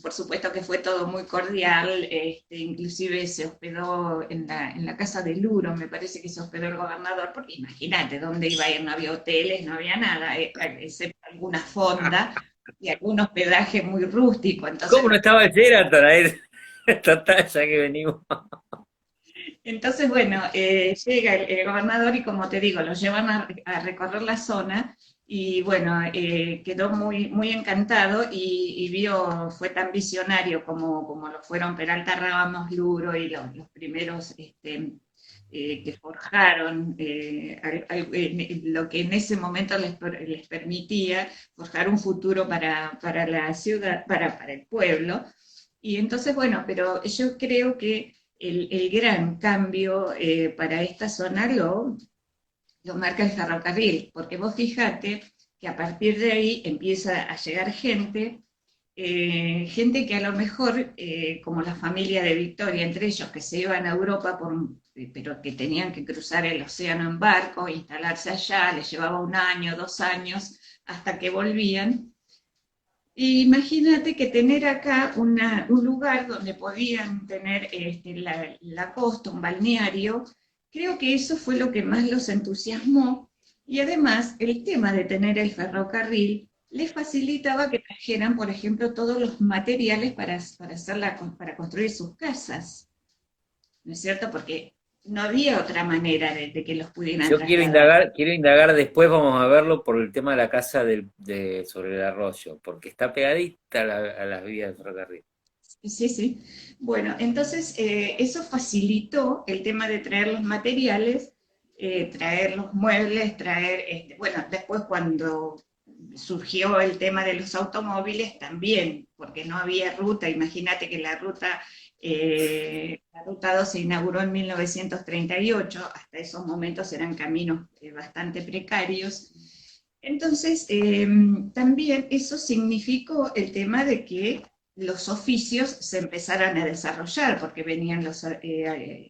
por supuesto que fue todo muy cordial, inclusive se hospedó en la casa de Luro, me parece que se hospedó el gobernador, porque imagínate, ¿dónde iba a ir? No había hoteles, no había nada, excepto alguna fonda y algún hospedaje muy rústico. Entonces, ¿Cómo no estaba el Sheraton ahí? Total, ya que venimos. bueno, llega el gobernador y como te digo, lo llevan a recorrer la zona y bueno, quedó muy encantado y vio, fue tan visionario como lo fueron Peralta Ramos, Luro y los primeros que forjaron lo que en ese momento les permitía forjar un futuro para la ciudad, para el pueblo. Y entonces, bueno, pero yo creo que el gran cambio para esta zona lo marca el ferrocarril, porque vos fijate que a partir de ahí empieza a llegar gente que a lo mejor, como la familia de Victoria, entre ellos, que se iban a Europa, pero que tenían que cruzar el océano en barco, instalarse allá, les llevaba 1 año, 2 años, hasta que volvían. Imagínate que tener acá un lugar donde podían tener la costa, un balneario, creo que eso fue lo que más los entusiasmó, y además el tema de tener el ferrocarril les facilitaba que trajeran, por ejemplo, todos los materiales para construir sus casas, ¿no es cierto? Porque no había otra manera de que los pudieran Yo trasladar. quiero indagar después, vamos a verlo por el tema de la casa sobre el arroyo, porque está pegadita a las vías del ferrocarril. Sí, sí. Bueno, entonces eso facilitó el tema de traer los materiales, traer los muebles, bueno, después cuando surgió el tema de los automóviles también, porque no había ruta, imagínate que la ruta 2 se inauguró en 1938, hasta esos momentos eran caminos bastante precarios. Entonces, también eso significó el tema de que los oficios se empezaran a desarrollar, porque venían los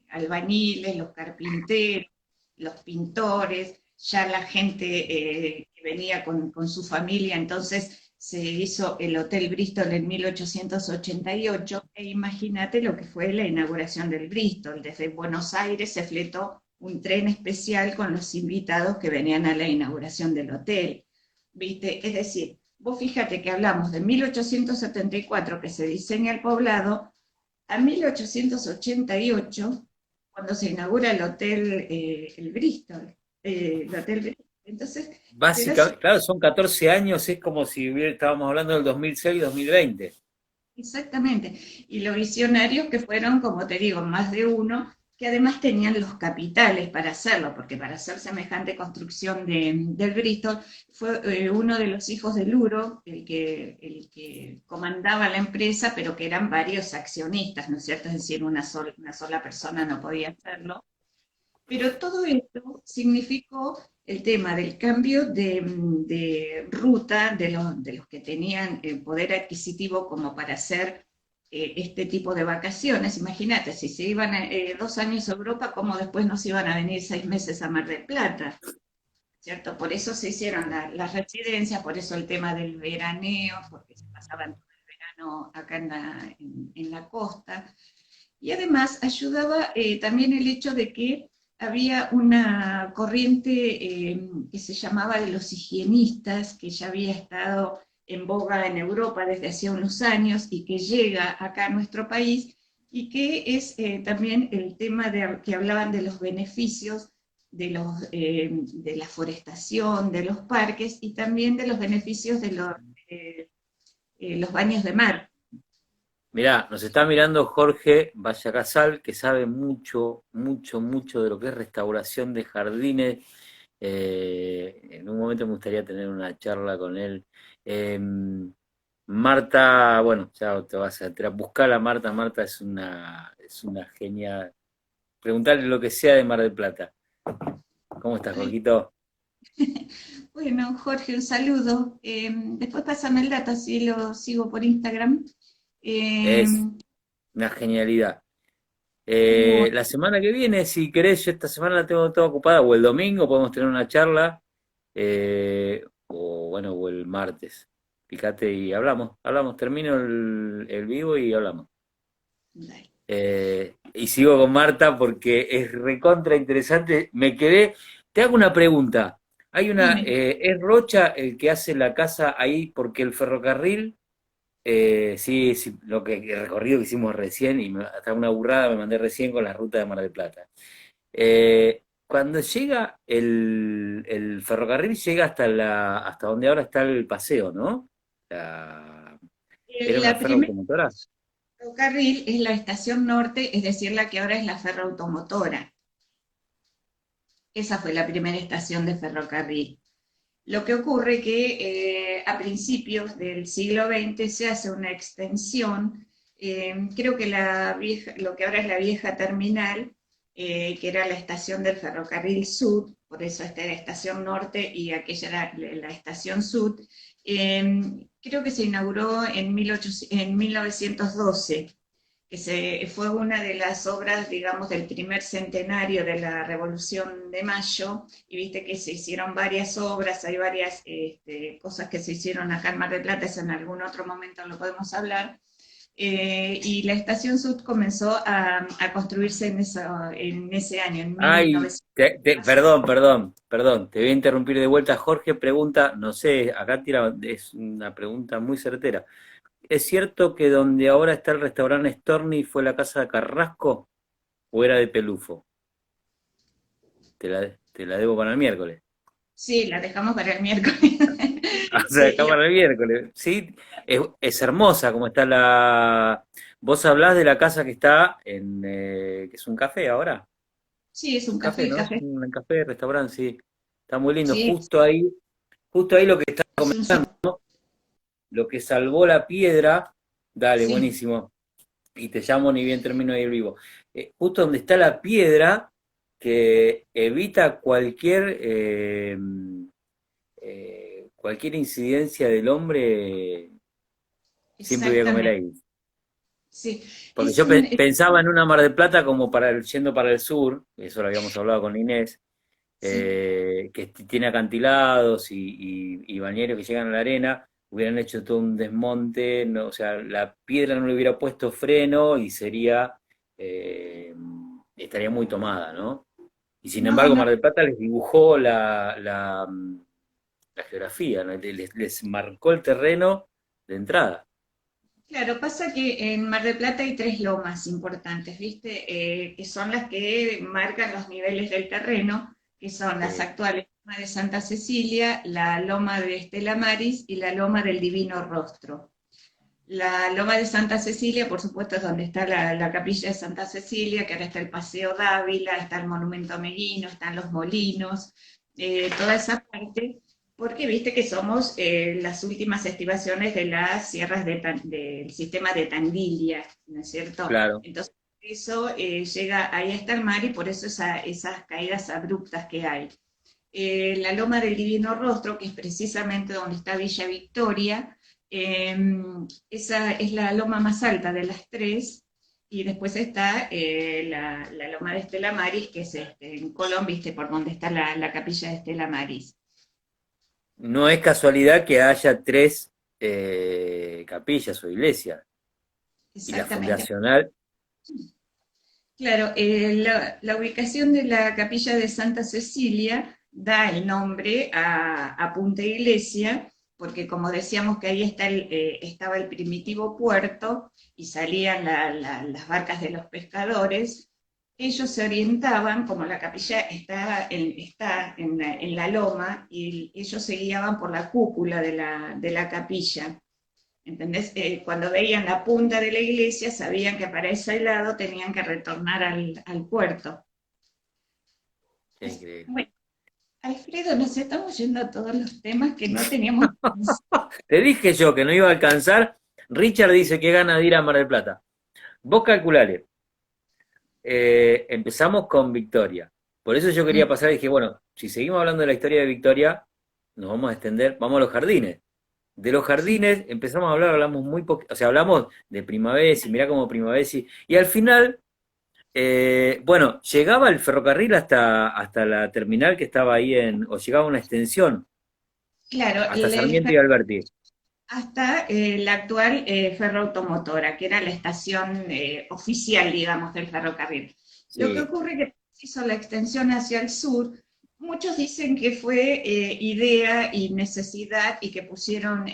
albañiles, los carpinteros, los pintores, ya la gente que venía con su familia, entonces se hizo el Hotel Bristol en 1888, e imagínate lo que fue la inauguración del Bristol. Desde Buenos Aires se fletó un tren especial con los invitados que venían a la inauguración del hotel. ¿Viste? Es decir, vos fíjate que hablamos de 1874 que se diseña el poblado, a 1888 cuando se inaugura el hotel, el Bristol, el hotel Bristol. Entonces, te das Básicamente, claro, son 14 años, es como si estábamos hablando del 2006-2020. exactamente. Y los visionarios que fueron, como te digo, más de uno, que además tenían los capitales para hacerlo, porque para hacer semejante construcción del Bristol fue uno de los hijos de Luro, el que comandaba la empresa, pero que eran varios accionistas, ¿no es cierto? Es decir, una sola persona no podía hacerlo. Pero todo esto significó el tema del cambio de ruta de los que tenían el poder adquisitivo como para hacer este tipo de vacaciones. Imagínate, si se iban 2 años a Europa, ¿cómo después nos iban a venir 6 meses a Mar del Plata? ¿cierto? Por eso se hicieron las residencias, por eso el tema del veraneo, porque se pasaban todo el verano acá en la costa. Y además ayudaba también el hecho de que había una corriente que se llamaba de los higienistas, que ya había estado en boga en Europa desde hacía unos años y que llega acá a nuestro país, y que es también el tema de que hablaban de los beneficios de la forestación, de los parques y también de los beneficios de los baños de mar. Mirá, nos está mirando Jorge Vallacasal, que sabe mucho, mucho, mucho de lo que es restauración de jardines. En un momento me gustaría tener una charla con él. Eh, Marta, bueno, ya te vas a buscar a Marta. Marta es una genia. Preguntarle lo que sea de Mar del Plata. ¿Cómo estás, Ay, Jorgito? bueno, Jorge, un saludo. Después pásame el dato, así lo sigo por Instagram. Eh, Es una genialidad. bueno, La semana que viene, si querés, yo esta semana la tengo toda ocupada, o el domingo podemos tener una charla, o bueno, o el martes. Fíjate y hablamos, termino el vivo y hablamos. dale. Y sigo con Marta porque es recontra interesante. Me quedé, te hago una pregunta. Dime. ¿Es Rocha el que hace la casa ahí porque el ferrocarril? Sí, sí, el recorrido que hicimos recién, hasta una burrada me mandé recién con la ruta de Mar del Plata. Cuando llega el ferrocarril, llega hasta donde ahora está el paseo, ¿no? La- ¿Era una La primera ferroautomotora? ferrocarril es la estación norte, es decir, la que ahora es la ferroautomotora. Esa fue la primera estación de ferrocarril. Lo que ocurre que a principios del siglo XX se hace una extensión, creo que lo que ahora es la vieja terminal, que era la estación del ferrocarril sur, por eso esta era la estación norte y aquella era la estación sur, creo que se inauguró en 1912, fue una de las obras, digamos, del primer centenario de la Revolución de Mayo, y viste que se hicieron varias obras, hay varias cosas que se hicieron acá en Mar del Plata, eso en algún otro momento lo podemos hablar, y la Estación Sud comenzó a construirse en ese año, en Ay, 1900. perdón, te voy a interrumpir de vuelta. Jorge pregunta, no sé, acá tira, es una pregunta muy certera. ¿Es cierto que donde ahora está el restaurante Storni fue la casa de Carrasco o era de Pelufo? Te la debo para el miércoles. Sí, la dejamos para el miércoles. O sea, Sí, acá para el miércoles. Sí, es hermosa como está la... Vos hablás de la casa que está que es un café ahora. sí, es Es un un café, café, ¿no? Es café. un café, restaurante, sí. Está muy lindo. Sí, Justo ahí lo que está es un comentando, lo que salvó la piedra. Dale, sí, buenísimo. Y te llamo ni bien termino de ir vivo. Justo donde está la piedra que evita cualquier incidencia del hombre, siempre voy a comer exactamente. ahí. Sí, Porque yo pensaba en una Mar del Plata como yendo para el sur, eso lo habíamos hablado con Inés, sí. que tiene acantilados y bañeros que llegan a la arena, hubieran hecho todo un desmonte, no, o sea, la piedra no le hubiera puesto freno y eh, estaría muy tomada, ¿no? Y sin No, embargo, no, Mar del Plata les dibujó la geografía, ¿no? Les marcó el terreno de entrada. claro, pasa que en Mar del Plata hay tres lomas importantes, ¿viste? Que son las que marcan los niveles del terreno, que son las Sí, actuales loma de Santa Cecilia, la loma de Estela Maris y la loma del Divino Rostro. La loma de Santa Cecilia, por supuesto, es donde está la capilla de Santa Cecilia, que ahora está el Paseo Dávila, está el Monumento a Meguino, están los molinos, toda esa parte, porque viste que somos las últimas estribaciones de las sierras del sistema de Tandilla, ¿no es cierto? claro. Entonces, eso llega ahí hasta el mar y por eso esas caídas abruptas que hay. La Loma del Divino Rostro, que es precisamente donde está Villa Victoria, eh, esa es la loma más alta de las tres, y después está la loma de Estela Maris, que es en Colón, viste, por donde está la capilla de Estela Maris. No es casualidad que haya tres capillas o iglesias. Y la Exactamente. fundacional, Claro, la ubicación de la capilla de Santa Cecilia da el nombre a Punta Iglesia, porque como decíamos que ahí estaba el primitivo puerto y salían las barcas de los pescadores, ellos se orientaban, como la capilla está en la loma, y ellos se guiaban por la cúpula de la capilla. ¿Entendés? Cuando veían la punta de la iglesia, sabían que para ese lado tenían que retornar al puerto. qué increíble. Bueno, Alfredo, nos estamos yendo a todos los temas que no teníamos pensado. Te dije yo que no iba a alcanzar. Richard dice que gana de ir a Mar del Plata. Vos calculale. Empezamos con Victoria. Por eso yo quería pasar y dije, bueno, si seguimos hablando de la historia de Victoria, nos vamos a extender, vamos a los jardines. De los Sí, jardines empezamos a hablar, hablamos muy poco, o sea, hablamos de Primavesi, mirá como Primavesi, y al final, bueno, llegaba el ferrocarril hasta la terminal que estaba ahí o llegaba una extensión, claro, hasta Sarmiento y Alberti. hasta la actual ferroautomotora, que era la estación oficial, digamos, del ferrocarril. Lo que Sí, ocurre es que se hizo la extensión hacia el sur. Muchos dicen que fue idea y necesidad y que pusieron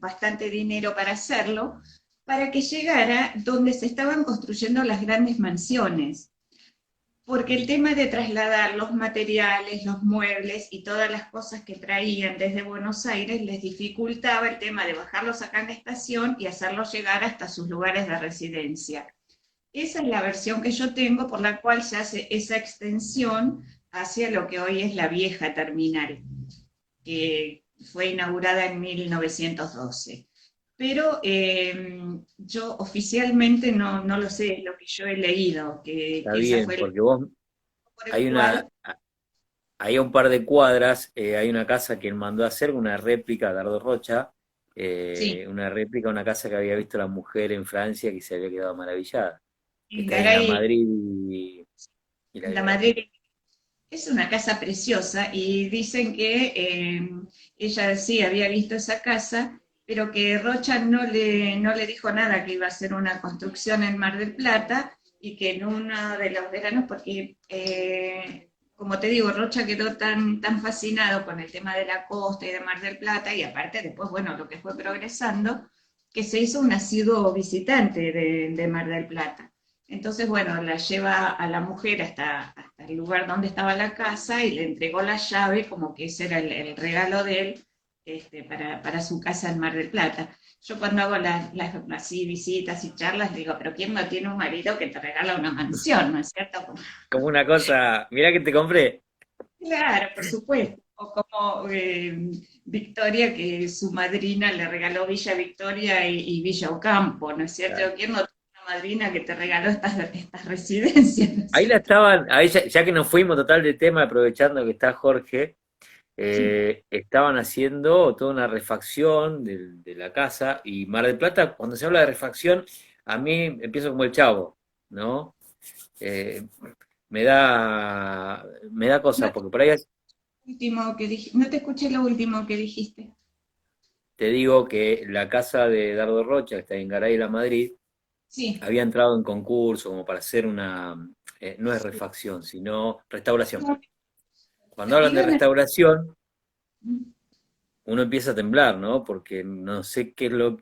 bastante dinero para hacerlo, para que llegara donde se estaban construyendo las grandes mansiones, porque el tema de trasladar los materiales, los muebles y todas las cosas que traían desde Buenos Aires les dificultaba el tema de bajarlos acá en la estación y hacerlos llegar hasta sus lugares de residencia. Esa es la versión que yo tengo por la cual se hace esa extensión hacia lo que hoy es la vieja terminal, que fue inaugurada en 1912. Pero yo oficialmente no lo sé, es lo que yo he leído, está que esa bien, fue el porque vos, por el hay cual. una, ahí a un par de cuadras, hay una casa que él mandó a hacer, una réplica, Dardo Rocha, Sí, una réplica, una casa que había visto la mujer en Francia que se había quedado maravillada, que en está ahí en la Garay, Madrid y la en la Garay. Madrid, es una casa preciosa y dicen que ella sí había visto esa casa, pero que Rocha no le dijo nada que iba a ser una construcción en Mar del Plata y que en uno de los veranos, porque como te digo, Rocha quedó tan fascinado con el tema de la costa y de Mar del Plata y aparte después, bueno, lo que fue progresando, que se hizo un asiduo visitante de Mar del Plata. Entonces, bueno, la lleva a la mujer hasta el lugar donde estaba la casa y le entregó la llave como que ese era el regalo de él para su casa en Mar del Plata. Yo cuando hago así visitas y charlas digo, pero ¿quién no tiene un marido que te regala una mansión, no es cierto? Como una cosa, mirá que te compré. Claro, por supuesto. O como Victoria, que su madrina le regaló Villa Victoria y Villa Ocampo, ¿no es cierto? ¿Quién no tiene una madrina que te regaló estas residencias, ¿no es Ahí la cierto? estaban, ahí ya que nos fuimos total de tema, aprovechando que está Jorge, Sí. estaban haciendo toda una refacción de la casa y Mar del Plata, cuando se habla de refacción, a mí empiezo como el chavo, ¿no? Eh, me da No cosa, te, porque por ahí no te escuché lo último que dijiste. te digo que la casa de Dardo Rocha, que está en Garay, La Madrid, Sí. había entrado en concurso como para hacer no es refacción, sino restauración. No, Cuando hablan de iban a- restauración, uno empieza a temblar, ¿no? Porque no sé qué es lo...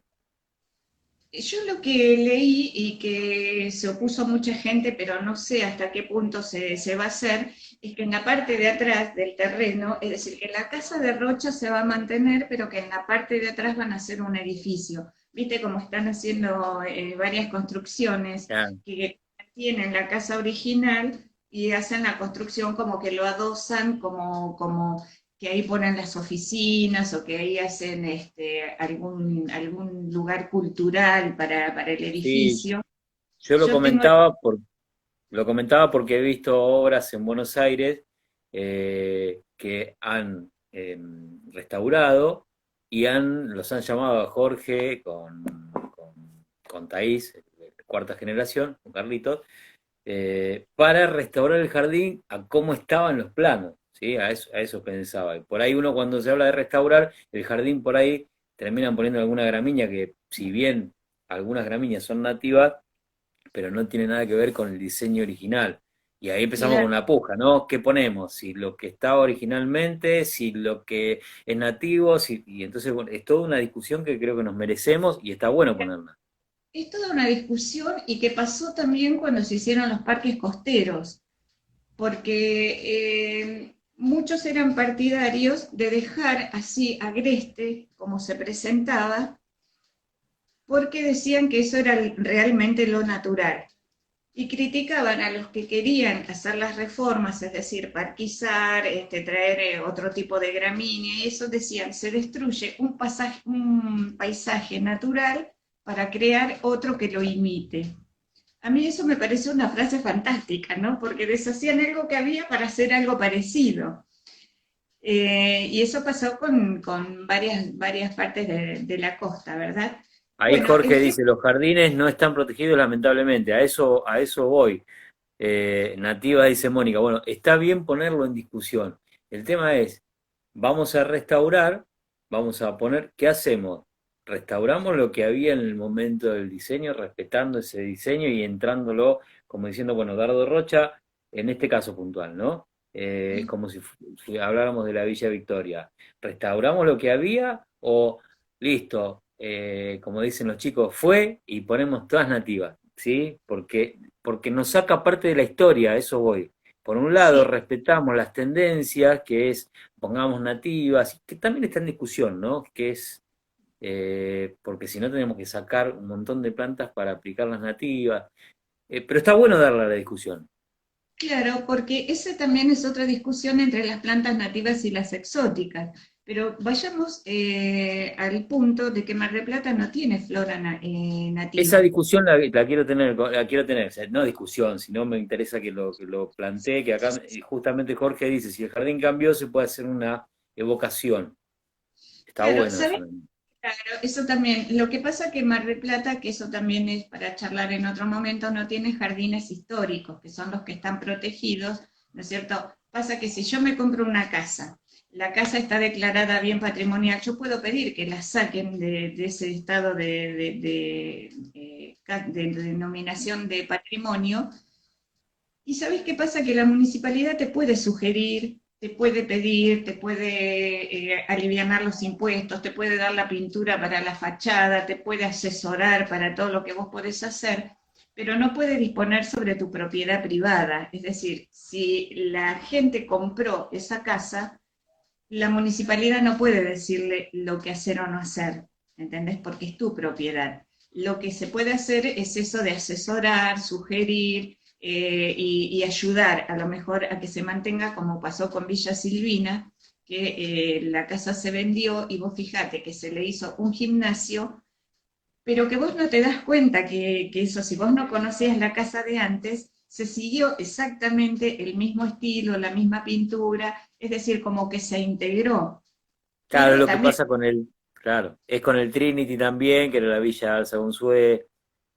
Yo lo que leí y que se opuso mucha gente, pero no sé hasta qué punto se va a hacer, es que en la parte de atrás del terreno, es decir, que la casa de Rocha se va a mantener, pero que en la parte de atrás van a hacer un edificio. Viste cómo están haciendo varias construcciones Ah, que tienen la casa original y hacen la construcción como que lo adosan como que ahí ponen las oficinas o que ahí hacen algún lugar cultural para el sí, edificio. yo Yo tengo, lo comentaba porque he visto obras en Buenos Aires que han restaurado y los han llamado a Jorge con Thaís, cuarta generación, con Carlitos, para restaurar el jardín a cómo estaban los planos, ¿sí? A eso pensaba. Y por ahí uno cuando se habla de restaurar, el jardín por ahí terminan poniendo alguna gramínea que, si bien algunas gramíneas son nativas, pero no tiene nada que ver con el diseño original. Y ahí empezamos con Claro. una puja, ¿no? ¿Qué ponemos? Si lo que estaba originalmente, si lo que es nativo, y entonces bueno, es toda una discusión que creo que nos merecemos y está bueno ponerla. Es toda una discusión y que pasó también cuando se hicieron los parques costeros, porque muchos eran partidarios de dejar así agreste como se presentaba, porque decían que eso era realmente lo natural. Y criticaban a los que querían hacer las reformas, es decir, parquizar, traer otro tipo de gramínea, y eso decían, se destruye un paisaje natural para crear otro que lo imite. A mí eso me parece una frase fantástica, ¿no? Porque deshacían algo que había para hacer algo parecido. Y eso pasó con varias partes de la costa, ¿verdad? Ahí Bueno, Jorge dice, los jardines no están protegidos lamentablemente, a eso voy. Nativa dice Mónica, bueno, está bien ponerlo en discusión. El tema es, vamos a restaurar, vamos a poner, ¿qué hacemos? Restauramos lo que había en el momento del diseño, respetando ese diseño y entrándolo, como diciendo, bueno, Dardo Rocha, en este caso puntual, ¿no? Como si habláramos de la Villa Victoria. ¿Restauramos lo que había o listo? Como dicen los chicos, fue y ponemos todas nativas, ¿sí? Porque nos saca parte de la historia, a eso voy. Por un lado, sí, respetamos las tendencias, que es pongamos nativas, que también está en discusión, ¿no? Que es, porque si no tenemos que sacar un montón de plantas para aplicar las nativas. Pero está bueno darle a la discusión. claro, porque esa también es otra discusión entre las plantas nativas y las exóticas. Pero vayamos al punto de que Mar del Plata no tiene flora Esa nativa. discusión la quiero tener, o sea, no discusión, sino me interesa que lo plantee, que acá justamente Jorge dice, si el jardín cambió, se puede hacer una evocación. Está Claro, bueno ¿sabes? eso. Claro, eso también. Lo que pasa que Mar del Plata, que eso también es para charlar en otro momento, no tiene jardines históricos, que son los que están protegidos, ¿no es cierto? Pasa que si yo me compro una casa, la casa está declarada bien patrimonial, yo puedo pedir que la saquen de ese estado de denominación de patrimonio. ¿Y sabes qué pasa? Que la municipalidad te puede sugerir, te puede pedir, te puede alivianar los impuestos, te puede dar la pintura para la fachada, te puede asesorar para todo lo que vos podés hacer, pero no puede disponer sobre tu propiedad privada. Es decir, si la gente compró esa casa, la municipalidad no puede decirle lo que hacer o no hacer, ¿entendés? Porque es tu propiedad. Lo que se puede hacer es eso de asesorar, sugerir y ayudar a lo mejor a que se mantenga como pasó con Villa Silvina, que la casa se vendió y vos fijate que se le hizo un gimnasio, pero que vos no te das cuenta que eso, si vos no conocías la casa de antes, se siguió exactamente el mismo estilo, la misma pintura, es decir, como que se integró. Claro, Pero lo que también, pasa claro, es con el Trinity también, que era la Villa Alza Unzué,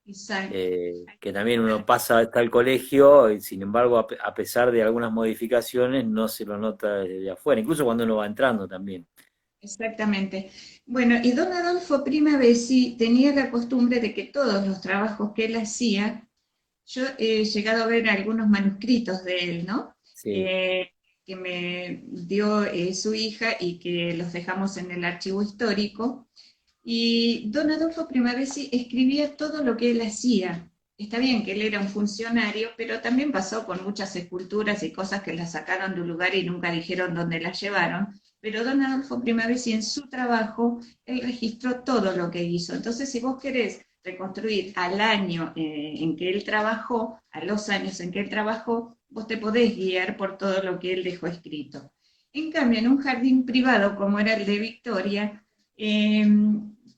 exacto, que también uno pasa hasta el colegio y sin embargo, a pesar de algunas modificaciones, no se lo nota desde afuera, incluso cuando uno va entrando también. exactamente. Bueno, y don Adolfo Primavesi tenía la costumbre de que todos los trabajos que él hacía, yo he llegado a ver algunos manuscritos de él, ¿no? Sí. Eh, que me dio su hija y que los dejamos en el archivo histórico. Y don Adolfo Primavesi escribía todo lo que él hacía. Está bien que él era un funcionario, pero también pasó con muchas esculturas y cosas que las sacaron de un lugar y nunca dijeron dónde las llevaron. Pero don Adolfo Primavesi en su trabajo, él registró todo lo que hizo. Entonces, si vos querés reconstruir al año en que él trabajó, a los años en que él trabajó, vos te podés guiar por todo lo que él dejó escrito. En cambio, en un jardín privado como era el de Victoria, eh,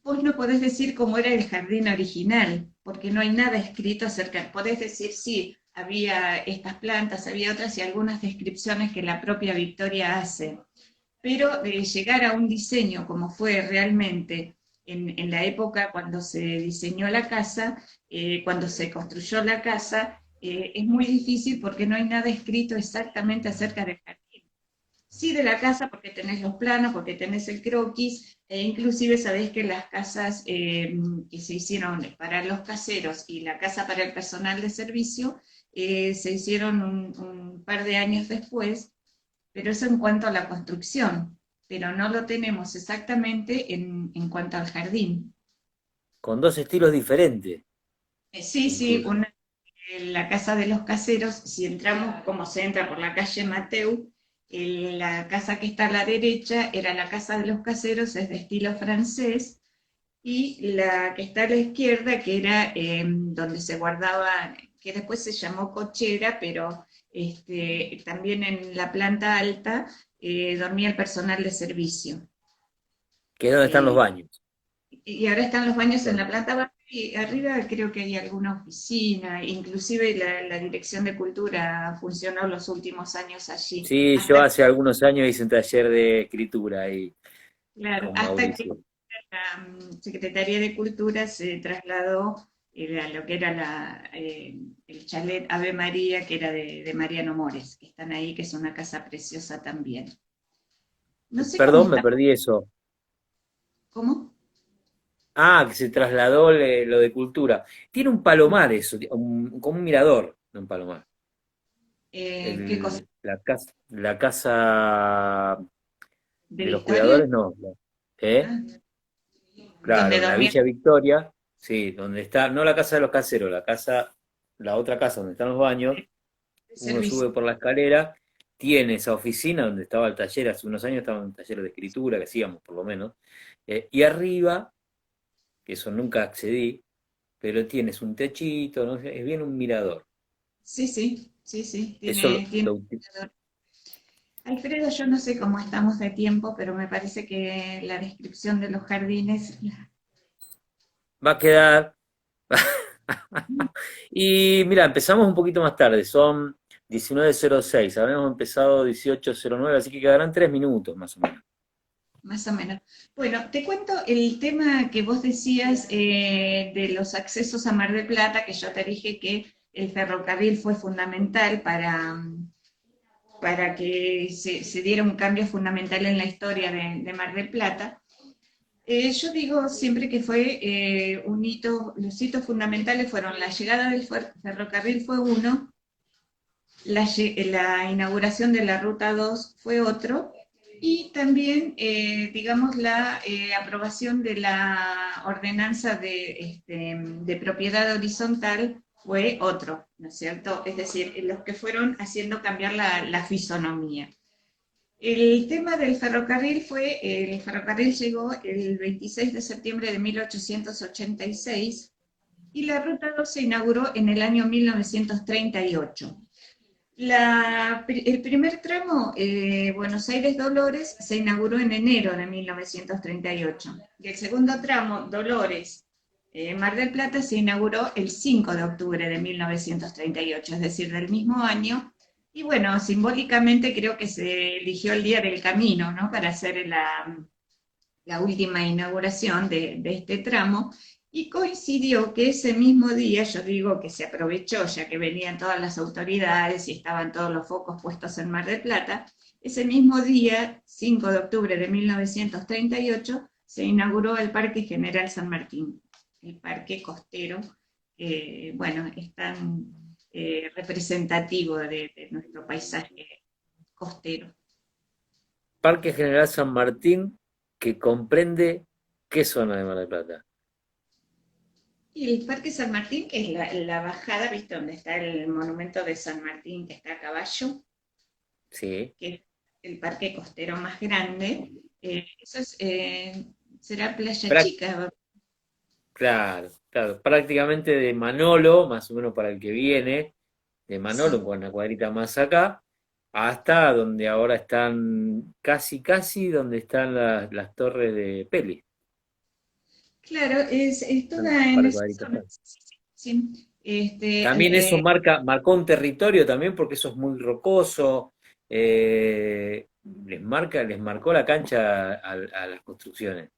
vos no podés decir cómo era el jardín original, porque no hay nada escrito acerca. Podés decir, sí, había estas plantas, había otras y algunas descripciones que la propia Victoria hace, pero llegar a un diseño como fue realmente en la época cuando se diseñó la casa, cuando se construyó la casa, es muy difícil porque no hay nada escrito exactamente acerca del jardín. sí de la casa, porque tenés los planos, porque tenés el croquis, e inclusive sabés que las casas que se hicieron para los caseros y la casa para el personal de servicio se hicieron un par de años después, pero eso en cuanto a la construcción, pero no lo tenemos exactamente en cuanto al jardín. Con dos estilos diferentes, Sí, sí, incluso. la casa de los caseros, si entramos como se entra por la calle Mateu, la casa que está a la derecha era la casa de los caseros, es de estilo francés, y la que está a la izquierda, que era donde se guardaba, que después se llamó cochera, pero también en la planta alta dormía el personal de servicio. Que es donde están los Eh, baños. y ahora están los baños en Bueno, la planta baja y arriba creo que hay alguna oficina, inclusive la Dirección de Cultura funcionó los últimos años allí, sí, yo hasta, hace algunos años hice un taller de escritura ahí claro, con hasta que Mauricio. la Secretaría de Cultura se trasladó a lo que era el chalet Ave María, que era de Mariano Mores, que están ahí, que es una casa preciosa también. No sé cómo Perdón, me está, perdí eso. ¿cómo? Ah, que se trasladó lo de cultura. Tiene un palomar eso, como un mirador de un palomar. ¿Qué cosa? La casa ¿Del de los estadio? cuidadores, no. No. ¿Eh? Ah, donde Claro, la dormía Villa Victoria, sí, donde está, no la casa de los caseros, la otra casa donde están los baños, el uno servicio. sube por la escalera, tiene esa oficina donde estaba el taller, hace unos años estaba un taller de escritura, que hacíamos por lo menos, y arriba, que eso nunca accedí, pero tienes un techito, no sé, es bien un mirador. Sí, sí, sí, sí, Eso tiene. Alfredo, yo no sé cómo estamos de tiempo, pero me parece que la descripción de los jardines. va a quedar. Y mira, empezamos un poquito más tarde, son 19:06, habíamos empezado 18:09, así que quedarán 3 minutos más o menos. Más o menos. Bueno, te cuento el tema que vos decías de los accesos a Mar del Plata, que yo te dije que el ferrocarril fue fundamental para que se diera un cambio fundamental en la historia de Mar del Plata. Yo digo siempre que fue un hito, los hitos fundamentales fueron la llegada del ferrocarril fue uno, la inauguración de la Ruta 2 fue otro, y también, digamos, la aprobación de la ordenanza de propiedad horizontal fue otro, ¿no es cierto? Es decir, los que fueron haciendo cambiar la fisonomía. El tema del ferrocarril el ferrocarril llegó el 26 de septiembre de 1886 y la Ruta 2 se inauguró en el año 1938. El primer tramo, Buenos Aires-Dolores, se inauguró en enero de 1938. Y el segundo tramo, Dolores, Mar del Plata, se inauguró el 5 de octubre de 1938, es decir, del mismo año. Y bueno, simbólicamente creo que se eligió el Día del Camino, ¿no? Para hacer la última inauguración de este tramo, y coincidió que ese mismo día, yo digo que se aprovechó, ya que venían todas las autoridades y estaban todos los focos puestos en Mar del Plata, ese mismo día, 5 de octubre de 1938, se inauguró el Parque General San Martín, el parque costero, bueno, es tan representativo de nuestro paisaje costero. Parque General San Martín, que comprende qué zona de Mar del Plata. Y el Parque San Martín, que es la bajada, ¿viste? Donde está el monumento de San Martín, que está a caballo, Sí. que es el parque costero más grande. Eso será Playa Prac- Chica. claro, claro, prácticamente de Manolo, más o menos para el que viene, de Manolo, Sí, con una cuadrita más acá, hasta donde ahora están, casi, casi donde están las torres de Peli. claro, es Están un toda en par de esa cuadritas zona. más. Sí, sí, sí. También eso marcó un territorio también porque eso es muy rocoso. Les marcó la cancha a las construcciones.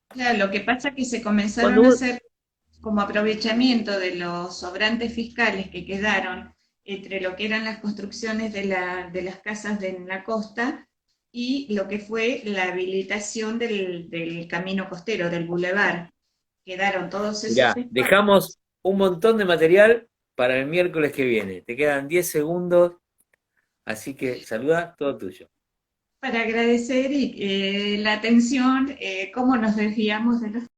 Claro, lo que pasa es que se Cuando comenzaron a hacer como aprovechamiento de los sobrantes fiscales que quedaron entre lo que eran las construcciones de las casas de la costa. y lo que fue la habilitación del camino costero, del bulevar. Quedaron todos esos Mirá, espacios. dejamos un montón de material para el miércoles que viene. Te quedan 10 segundos, así que saluda, todo tuyo. Para agradecer y, la atención, cómo nos desviamos de los